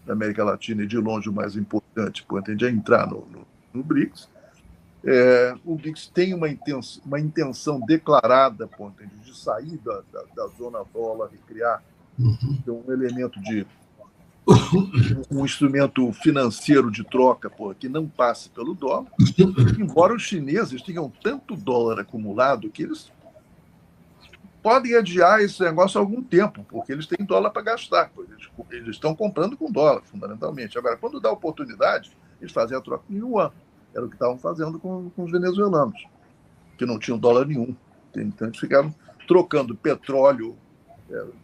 América Latina e de longe o mais importante, a entrar no BRICS. O BRICS tem uma intenção declarada, de sair da zona dólar e criar um elemento um instrumento financeiro de troca que não passe pelo dólar, embora os chineses tenham tanto dólar acumulado que eles podem adiar esse negócio há algum tempo, porque eles têm dólar para gastar, eles estão comprando com dólar, fundamentalmente. Agora, quando dá oportunidade, eles fazem a troca em yuan. Era o que estavam fazendo com os venezuelanos, que não tinham dólar nenhum. Então, eles ficaram trocando petróleo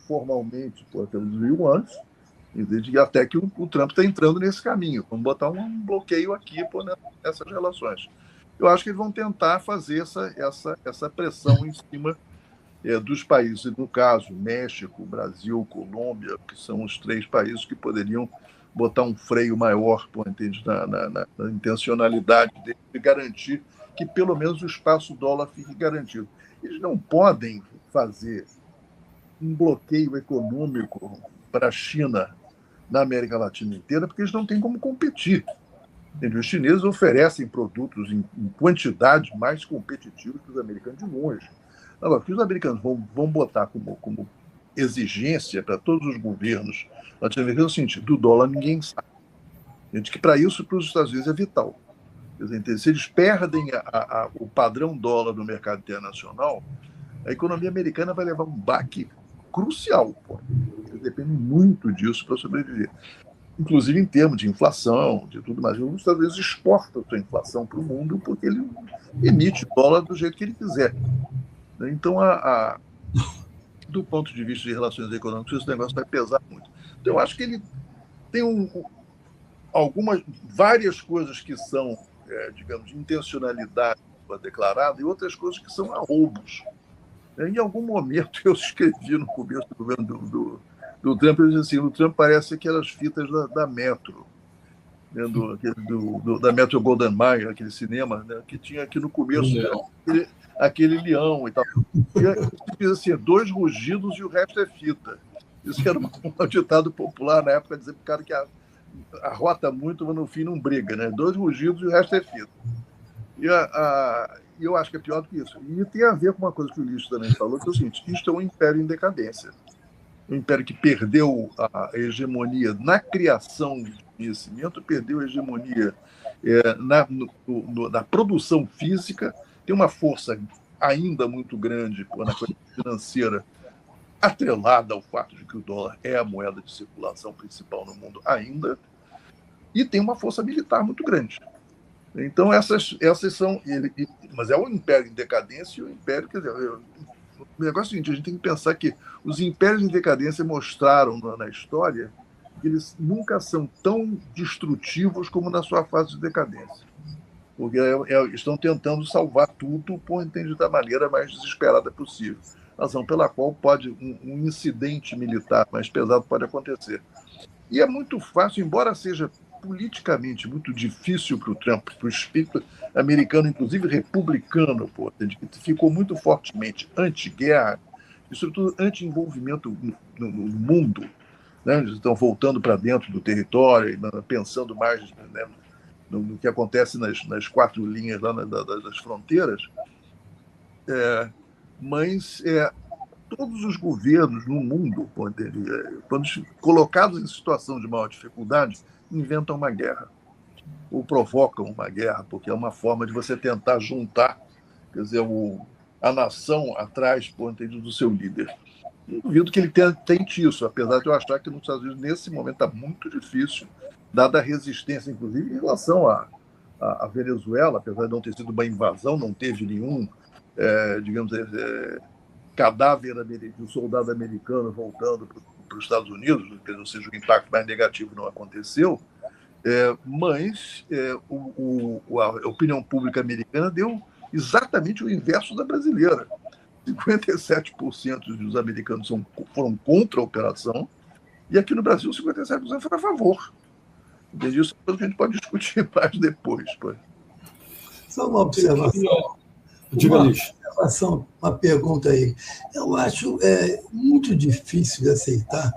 formalmente pelos yuans, até que o Trump está entrando nesse caminho. Vamos botar um bloqueio aqui nessas relações. Eu acho que eles vão tentar fazer essa pressão em cima dos países, no caso, México, Brasil, Colômbia, que são os 3 países que poderiam botar um freio maior na intencionalidade de garantir que pelo menos o espaço dólar fique garantido. Eles não podem fazer um bloqueio econômico para a China na América Latina inteira, porque eles não têm como competir. Os chineses oferecem produtos em quantidade mais competitivos que os americanos de longe. Agora, o que os americanos vão botar como exigência para todos os governos latino-americanos é o seguinte: do dólar ninguém sabe. Que para isso, para os Estados Unidos, é vital. Se eles perdem o padrão dólar no mercado internacional, a economia americana vai levar um baque crucial. Eles dependem muito disso para sobreviver. Inclusive em termos de inflação, de tudo mais. Os Estados Unidos exportam a sua inflação para o mundo porque ele emite dólar do jeito que ele quiser. Então, do ponto de vista de relações econômicas, esse negócio vai pesar muito. Então, eu acho que ele tem várias coisas que são, digamos, de intencionalidade declarada e outras coisas que são arroubos. Em algum momento, eu escrevi no começo do governo do Trump, eu disse assim: o Trump parece aquelas fitas da Metro, da Metro Golden Mayer, aquele cinema, que tinha aqui no começo, aquele leão e tal. E diz assim: 2 rugidos e o resto é fita. Isso era um ditado popular na época, dizer para o cara que arrota muito, mas no fim não briga, né? 2 rugidos e o resto é fita. E eu acho que é pior do que isso. E tem a ver com uma coisa que o Ulisses também falou, que é o seguinte: isto é um império em decadência. Um império que perdeu a hegemonia na criação de conhecimento, perdeu a hegemonia na produção física, tem uma força ainda muito grande na coisa financeira, atrelada ao fato de que o dólar é a moeda de circulação principal no mundo ainda, e tem uma força militar muito grande. Então, essas são... Mas é um império em decadência e um império... Quer dizer, o negócio é o seguinte: a gente tem que pensar que os impérios em decadência mostraram na história que eles nunca são tão destrutivos como na sua fase de decadência. Porque estão tentando salvar tudo da maneira mais desesperada possível. Razão pela qual um incidente militar mais pesado pode acontecer. E é muito fácil, embora seja politicamente muito difícil para o Trump, para o espírito americano, inclusive republicano, que ficou muito fortemente anti-guerra, e sobretudo anti-envolvimento no mundo, né? Eles estão voltando para dentro do território, pensando mais, né, no que acontece nas 4 linhas lá das fronteiras. Mas todos os governos no mundo, quando colocados em situação de maior dificuldade, inventam uma guerra ou provocam uma guerra, porque é uma forma de você tentar juntar, quer dizer, a nação atrás do seu líder. Eu duvido que ele tente isso, apesar de eu achar que nos Estados Unidos, nesse momento, está muito difícil, dada a resistência, inclusive, em relação à Venezuela, apesar de não ter sido uma invasão, não teve nenhum, digamos, cadáver de um soldado americano voltando para os Estados Unidos, ou seja, o impacto mais negativo não aconteceu, mas a opinião pública americana deu exatamente o inverso da brasileira. 57% dos americanos foram contra a operação, e aqui no Brasil 57% foram a favor. Isso é coisa que a gente pode discutir mais depois. Só uma observação. Uma pergunta aí. Eu acho muito difícil de aceitar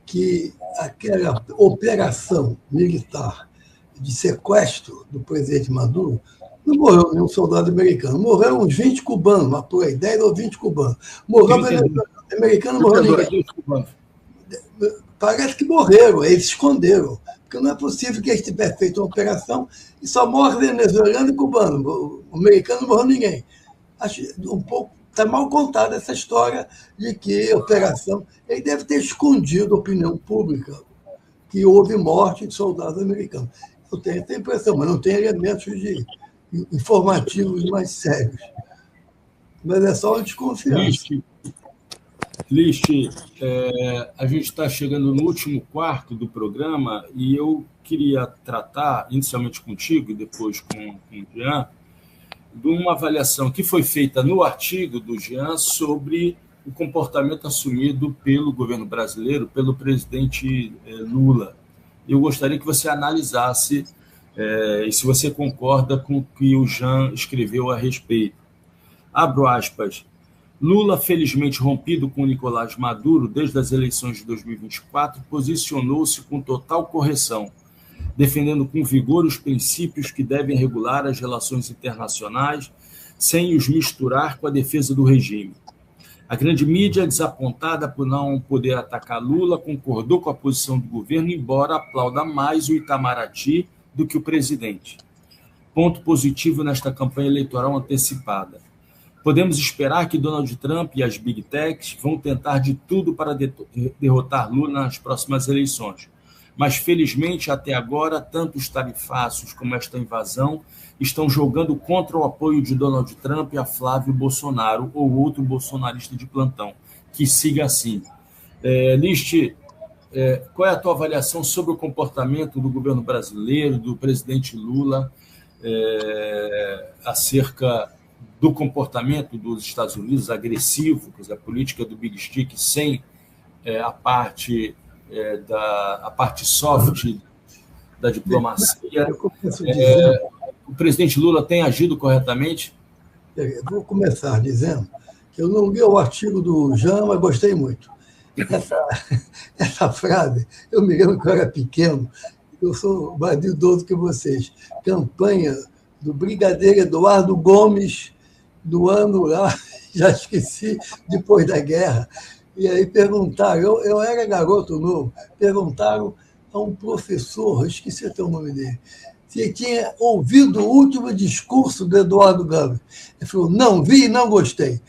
que aquela operação militar de sequestro do presidente Maduro Não morreu nenhum soldado americano. Morreram uns 20 cubanos, mas por aí, 10 ou 20 cubanos. Morreu americano, não morreu ninguém. Parece que morreram, eles se esconderam. Porque não é possível que eles tivessem feito uma operação e só morre venezuelano e cubano. O americano não morreu ninguém. Acho um pouco. Está mal contada essa história de que a operação. Ele deve ter escondido a opinião pública que houve morte de soldados americanos. Eu tenho essa impressão, mas não tem elementos informativos mais sérios. Mas é só uma desconfiança. Liste, a gente está chegando no último quarto do programa e eu queria tratar, inicialmente contigo e depois com o Jean, de uma avaliação que foi feita no artigo do Jean sobre o comportamento assumido pelo governo brasileiro, pelo presidente Lula. Eu gostaria que você analisasse e se você concorda com o que o Jean escreveu a respeito. Abro aspas. Lula, felizmente rompido com Nicolás Maduro desde as eleições de 2024, posicionou-se com total correção, defendendo com vigor os princípios que devem regular as relações internacionais, sem os misturar com a defesa do regime. A grande mídia, desapontada por não poder atacar Lula, concordou com a posição do governo, embora aplauda mais o Itamaraty do que o presidente. Ponto positivo nesta campanha eleitoral antecipada. Podemos esperar que Donald Trump e as Big Techs vão tentar de tudo para derrotar Lula nas próximas eleições. Mas, felizmente, até agora, tanto os tarifácios como esta invasão estão jogando contra o apoio de Donald Trump a Flávio Bolsonaro ou outro bolsonarista de plantão. Que siga assim. Liste, qual é a tua avaliação sobre o comportamento do governo brasileiro, do presidente Lula, acerca do comportamento dos Estados Unidos agressivo, a política do Big Stick sem a parte soft da diplomacia? O presidente Lula tem agido corretamente? Vou começar dizendo que eu não li o artigo do Jean, mas gostei muito. Essa frase, eu me lembro que eu era pequeno, eu sou mais idoso que vocês. Campanha do brigadeiro Eduardo Gomes, do ano lá, já esqueci, depois da guerra. E aí perguntaram, eu era garoto novo, perguntaram a um professor, esqueci até o nome dele, se ele tinha ouvido o último discurso do Eduardo Gomes. Ele falou, não vi e não gostei.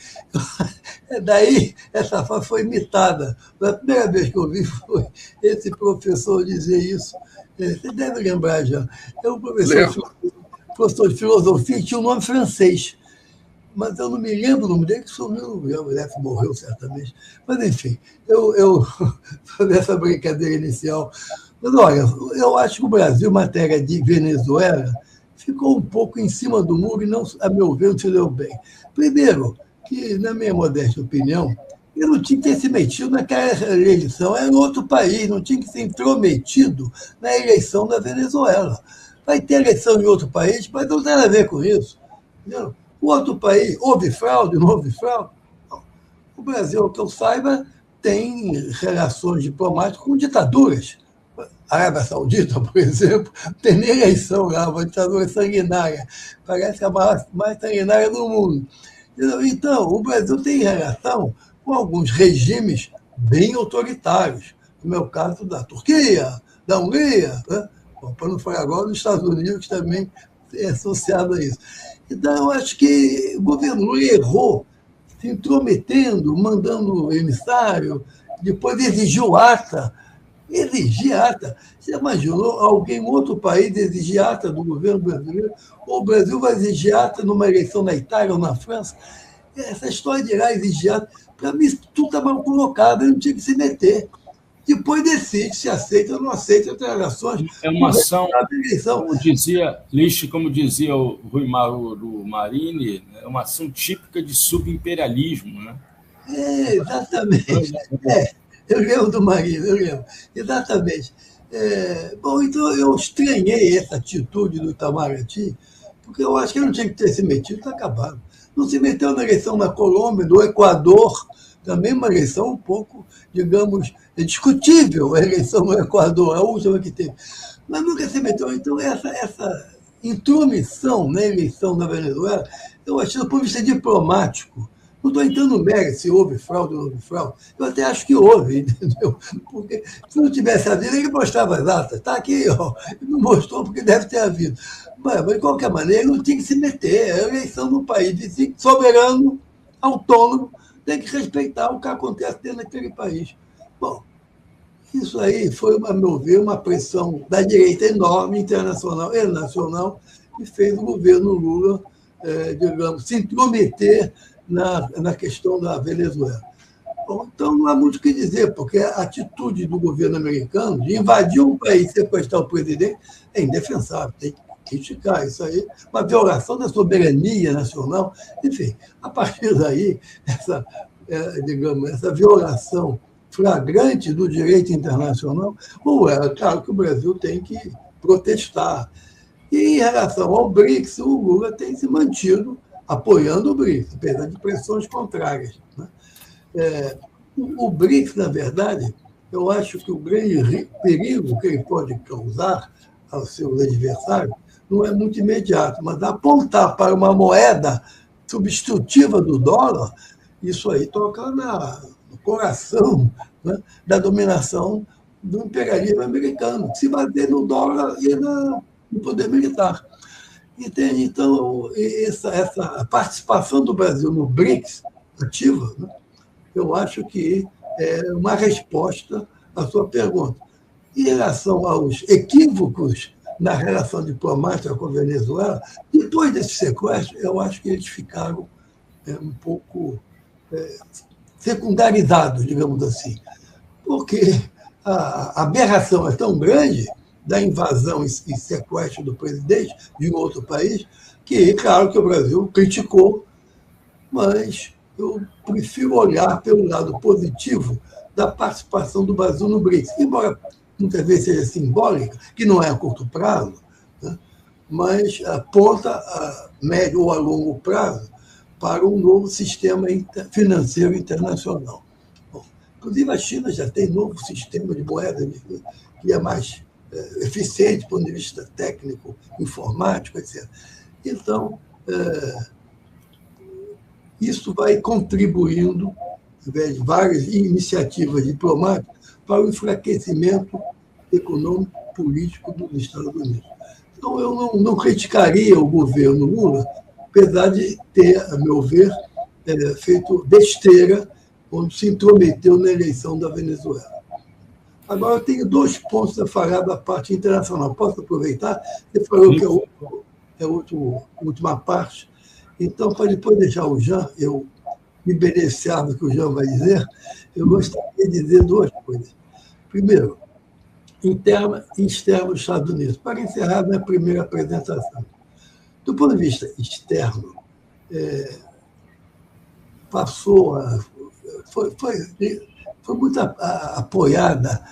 Daí, essa frase foi imitada. A primeira vez que eu vi foi esse professor dizer isso. Você deve lembrar já. É um professor de filosofia, tinha um nome francês. Mas eu não me lembro o nome dele, que sumiu, morreu certamente. Mas, enfim, eu falei essa brincadeira inicial. Mas, olha, eu acho que o Brasil, em matéria de Venezuela, ficou um pouco em cima do muro e, não, a meu ver, não se deu bem. Primeiro, que, na minha modesta opinião, ele não tinha que ter se metido naquela eleição, era outro país, não tinha que ser intrometido na eleição da Venezuela. Vai ter eleição em outro país, mas não tem nada a ver com isso. Entendeu? O outro país, houve fraude, não houve fraude? Não. O Brasil, que eu saiba, tem relações diplomáticas com ditaduras. A Arábia Saudita, por exemplo, tem nem eleição lá, uma ditadura sanguinária. Parece a mais sanguinária do mundo. Então, o Brasil tem relação com alguns regimes bem autoritários. No meu caso, da Turquia, da Hungria, né? Bom, para não falar agora dos Estados Unidos, que também é associado a isso. Então, eu acho que o governo Lula errou, se intrometendo, mandando emissário, depois exigiu ata. Exigir ata. Você imaginou alguém em outro país exigir ata do governo brasileiro? Ou o Brasil vai exigir ata numa eleição na Itália ou na França? Essa história de ir lá exigir ata, para mim, tudo está mal colocado, ele não tinha que se meter. Depois decide se aceita ou não aceita as relações. É uma ação, como dizia o Rui Mauro Marini, é uma ação típica de subimperialismo, né? Exatamente. Eu lembro do Marini, eu lembro. Exatamente. Bom, então eu estranhei essa atitude do Itamaraty, porque eu acho que ele não tinha que ter se metido, está acabado. Não se meteu na eleição na Colômbia, no Equador, também uma eleição um pouco, digamos, discutível, a eleição no Equador, a última que teve. Mas nunca se meteu. Então, essa intromissão na eleição da Venezuela, eu acho, do ponto de vista diplomático, não estou entrando no mérito se houve fraude ou não houve fraude. Eu até acho que houve, entendeu? Porque se não tivesse havido, ele mostrava as atas. Está aqui, ó. Ele não mostrou porque deve ter havido. Mas, de qualquer maneira, ele não tinha que se meter. A eleição no país soberano, autônomo, tem que respeitar o que acontece dentro daquele país. Bom, isso aí foi, a meu ver, uma pressão da direita enorme, internacional e nacional, que fez o governo Lula, digamos, se intrometer na questão da Venezuela. Bom, então, não há muito o que dizer, porque a atitude do governo americano de invadir um país e sequestrar o presidente é indefensável, tem que criticar isso aí, uma violação da soberania nacional. Enfim, a partir daí, digamos, essa violação flagrante do direito internacional, claro que o Brasil tem que protestar. E, em relação ao BRICS, o Lula tem se mantido apoiando o BRICS, apesar de pressões contrárias, né? O BRICS, na verdade, eu acho que o grande perigo que ele pode causar aos seus adversários não é muito imediato, mas apontar para uma moeda substitutiva do dólar, isso aí toca no coração, né, da dominação do imperialismo americano, que se bater no dólar e no poder militar. Entende? Então, essa participação do Brasil no BRICS ativa, né, eu acho que é uma resposta à sua pergunta. Em relação aos equívocos na relação diplomática com a Venezuela, depois desse sequestro, eu acho que eles ficaram um pouco secundarizados, digamos assim, porque a aberração é tão grande da invasão e sequestro do presidente de um outro país, que, claro, que o Brasil criticou, mas eu prefiro olhar pelo lado positivo da participação do Brasil no BRICS, embora muitas vezes seja simbólica, que não é a curto prazo, né, mas aponta a médio ou a longo prazo para um novo sistema financeiro internacional. Bom, inclusive, a China já tem novo sistema de moeda que é mais eficiente do ponto de vista técnico, informático, etc. Então, isso vai contribuindo, através de várias iniciativas diplomáticas, para o enfraquecimento econômico e político dos Estados Unidos. Então, eu não criticaria o governo Lula, apesar de ter, a meu ver, feito besteira quando se intrometeu na eleição da Venezuela. Agora, eu tenho 2 pontos a falar da parte internacional. Posso aproveitar? Você falou que é a última parte. Então, para depois deixar o Jean, eu me beneficiar do que o Jean vai dizer, eu gostaria de dizer 2 coisas. Primeiro, interna e externa dos Estados Unidos. Para encerrar minha primeira apresentação. Do ponto de vista externo, foi muito apoiada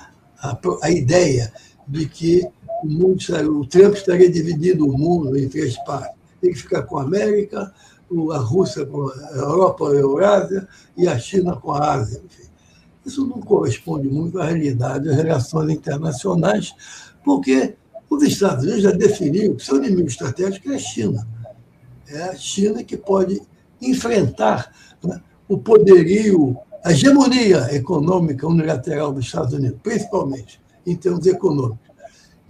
a ideia de que o Trump estaria dividindo o mundo em 3 partes. Tem que ficar com a América, a Rússia com a Europa, a Eurásia, e a China com a Ásia. Enfim. Isso não corresponde muito à realidade das relações internacionais, porque os Estados Unidos já definiram que seu inimigo estratégico é a China. É a China que pode enfrentar, né, o poderio, a hegemonia econômica unilateral dos Estados Unidos, principalmente em termos econômicos.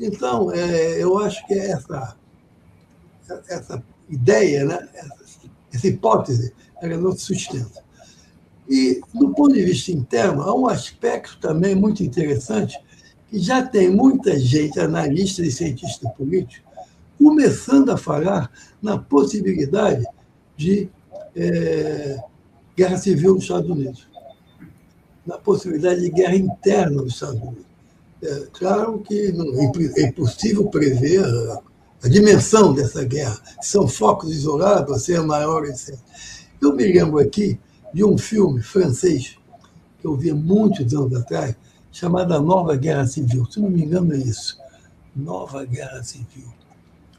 Então, eu acho que essa ideia, né, essa hipótese, ela não se sustenta. E, do ponto de vista interno, há um aspecto também muito interessante, que já tem muita gente, analistas e cientistas políticos, começando a falar na possibilidade de guerra civil nos Estados Unidos, na possibilidade de guerra interna nos Estados Unidos. Claro que é impossível prever a dimensão dessa guerra. São focos isolados, a ser maior, etc. Eu me lembro aqui de um filme francês que eu vi há muitos anos atrás, chamado A Nova Guerra Civil. Se não me engano, é isso. Nova Guerra Civil.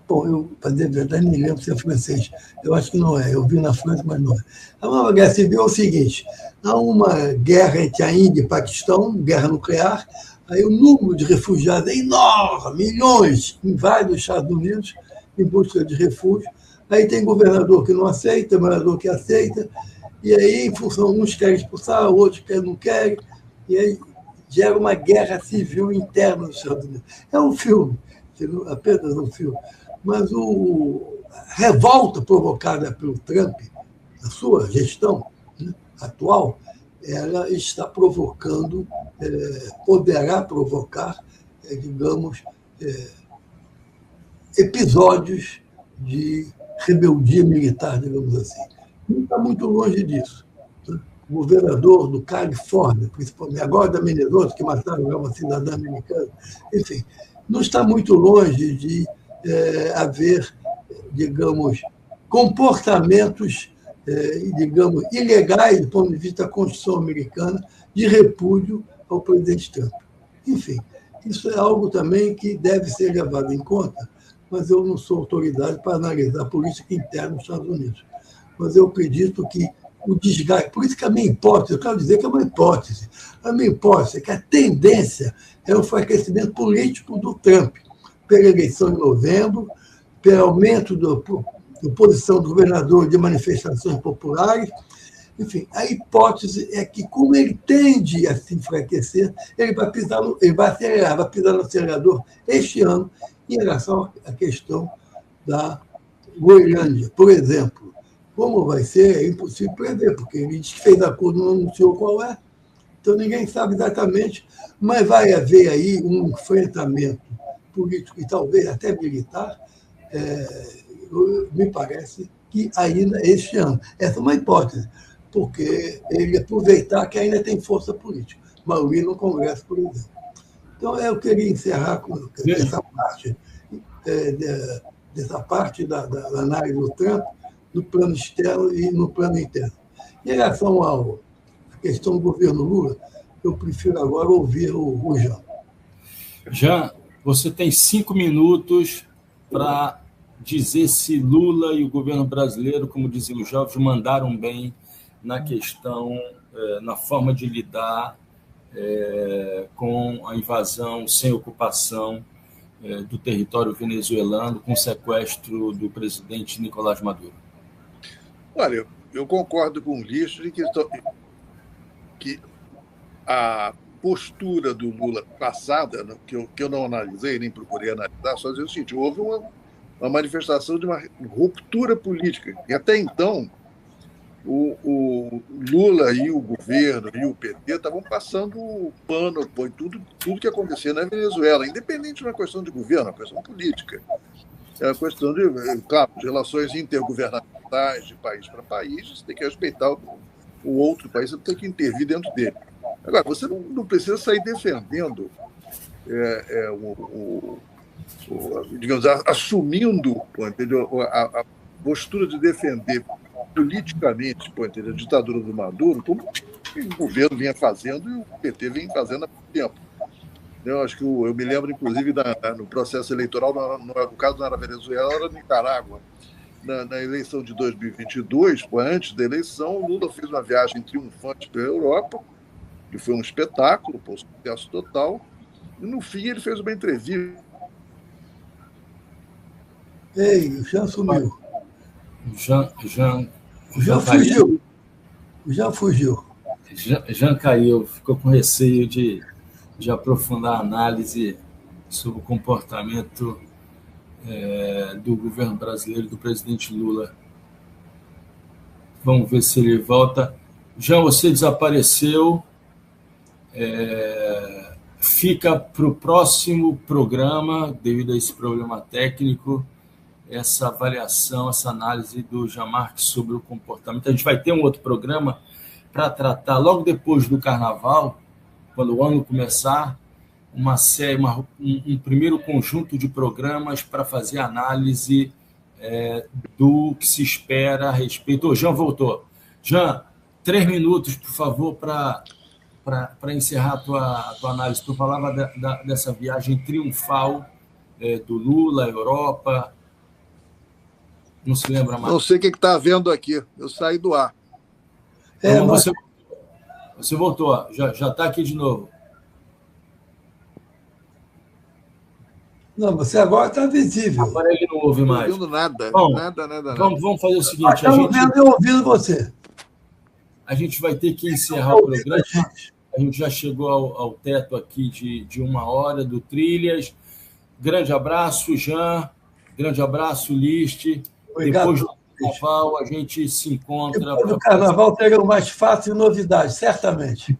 Bom, eu, para dizer a verdade, não me lembro se é francês. Eu acho que não é. Eu vi na França, mas não é. A Nova Guerra Civil é o seguinte: há uma guerra entre a Índia e o Paquistão, guerra nuclear, aí o número de refugiados é enorme, milhões, invade os Estados Unidos em busca de refúgio. Aí tem governador que não aceita, governador que aceita, e aí, em função, uns querem expulsar, outros não querem, e aí gera uma guerra civil interna nos Estados Unidos. É um filme, apenas um filme, mas a revolta provocada pelo Trump, a sua gestão, né, atual, ela está provocando, poderá provocar, digamos, episódios de rebeldia militar, digamos assim. Não está muito longe disso. Né? O governador do Califórnia, principalmente, agora da Minnesota, que mataram uma cidadã americana, enfim, não está muito longe de haver, digamos, comportamentos, digamos, ilegais do ponto de vista da Constituição americana de repúdio ao presidente Trump. Enfim, isso é algo também que deve ser levado em conta, mas eu não sou autoridade para analisar a política interna dos Estados Unidos. Mas eu acredito que o desgaste, por isso que a minha hipótese, eu quero dizer que é uma hipótese, a minha hipótese é que a tendência é o enfraquecimento político do Trump, pela eleição em novembro, pelo aumento da posição do governador de manifestações populares. Enfim, a hipótese é que, como ele tende a se enfraquecer, ele vai acelerar, vai pisar no acelerador este ano em relação à questão da Groenlândia, por exemplo. Como vai ser, é impossível prever, porque ele disse que fez acordo, não anunciou qual é, então ninguém sabe exatamente, mas vai haver aí um enfrentamento político e talvez até militar, me parece que ainda este ano. Essa é uma hipótese, porque ele aproveitar que ainda tem força política, maioria no Congresso, por exemplo. Então, eu queria encerrar com essa parte da análise do Trump, no plano externo e no plano interno. Em relação à questão do governo Lula, eu prefiro agora ouvir o Jean. Jean, você tem 5 minutos para dizer se Lula e o governo brasileiro, como diziam os jovens, mandaram bem na questão, na forma de lidar com a invasão sem ocupação do território venezuelano, com o sequestro do presidente Nicolás Maduro. Olha, eu concordo com o Lício de que a postura do Lula passada, que eu não analisei, nem procurei analisar, só dizer o seguinte: houve uma manifestação de uma ruptura política. E até então, o Lula e o governo e o PT estavam passando o pano por tudo que acontecia na Venezuela, independente de uma questão de governo, uma questão política. É uma questão de, claro, de relações intergovernamentais de país para país, você tem que respeitar o outro país, você tem que intervir dentro dele. Agora, você não precisa sair defendendo, digamos, assumindo, entendeu, a postura de defender politicamente, entendeu, a ditadura do Maduro, como o governo vinha fazendo e o PT vem fazendo há muito tempo. Eu acho que eu me lembro, inclusive, no processo eleitoral, no caso não era Venezuela, era Nicarágua. Na eleição de 2022, antes da eleição, o Lula fez uma viagem triunfante pela Europa, que foi um espetáculo, um sucesso total, e no fim ele fez uma entrevista. Ei, o Jean sumiu. Já fugiu. Já fugiu. Já caiu, ficou com receio de aprofundar a análise sobre o comportamento do governo brasileiro, do presidente Lula. Vamos ver se ele volta. Jean, você desapareceu. Fica para o próximo programa, devido a esse problema técnico, essa avaliação, essa análise do Jean Marques sobre o comportamento. A gente vai ter um outro programa para tratar, logo depois do Carnaval, quando o ano começar, um primeiro conjunto de programas para fazer análise do que se espera a respeito. Jean voltou. Jean, 3 minutos, por favor, para encerrar a tua análise. Tu falava dessa viagem triunfal do Lula à Europa. Não se lembra mais. Não sei o que está havendo aqui. Eu saí do ar. Mas... Você voltou. Já está aqui de novo. Não, você agora está visível. Agora ele não ouve mais. Não ouvindo nada. Bom, Nada. Vamos fazer o seguinte. Estamos vendo e ouvindo você. A gente vai ter que encerrar o programa. A gente já chegou ao teto aqui de 1 hora do Trilhas. Grande abraço, Jean. Grande abraço, Liste. Obrigado. Depois do Carnaval, a gente se encontra. Depois do Carnaval terão mais fácil novidades, certamente.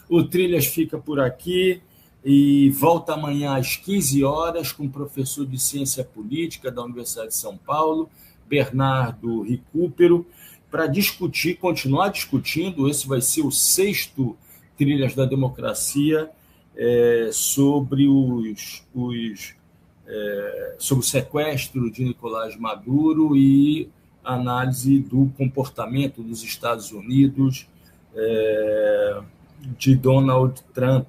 O Trilhas fica por aqui e volta amanhã às 15 horas com o professor de Ciência Política da Universidade de São Paulo, Bernardo Recupero, para discutir, continuar discutindo. Esse vai ser o 6º Trilhas da Democracia, sobre sobre o sequestro de Nicolás Maduro e análise do comportamento dos Estados Unidos de Donald Trump,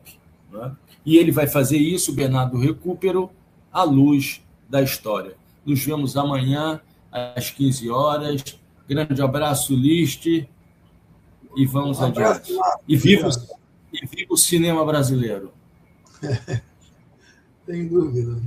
né? E ele vai fazer isso, Bernardo Recupero, à luz da história. Nos vemos amanhã às 15 horas. Grande abraço, Liste, e vamos adiante. E viva o cinema brasileiro. Sem dúvida.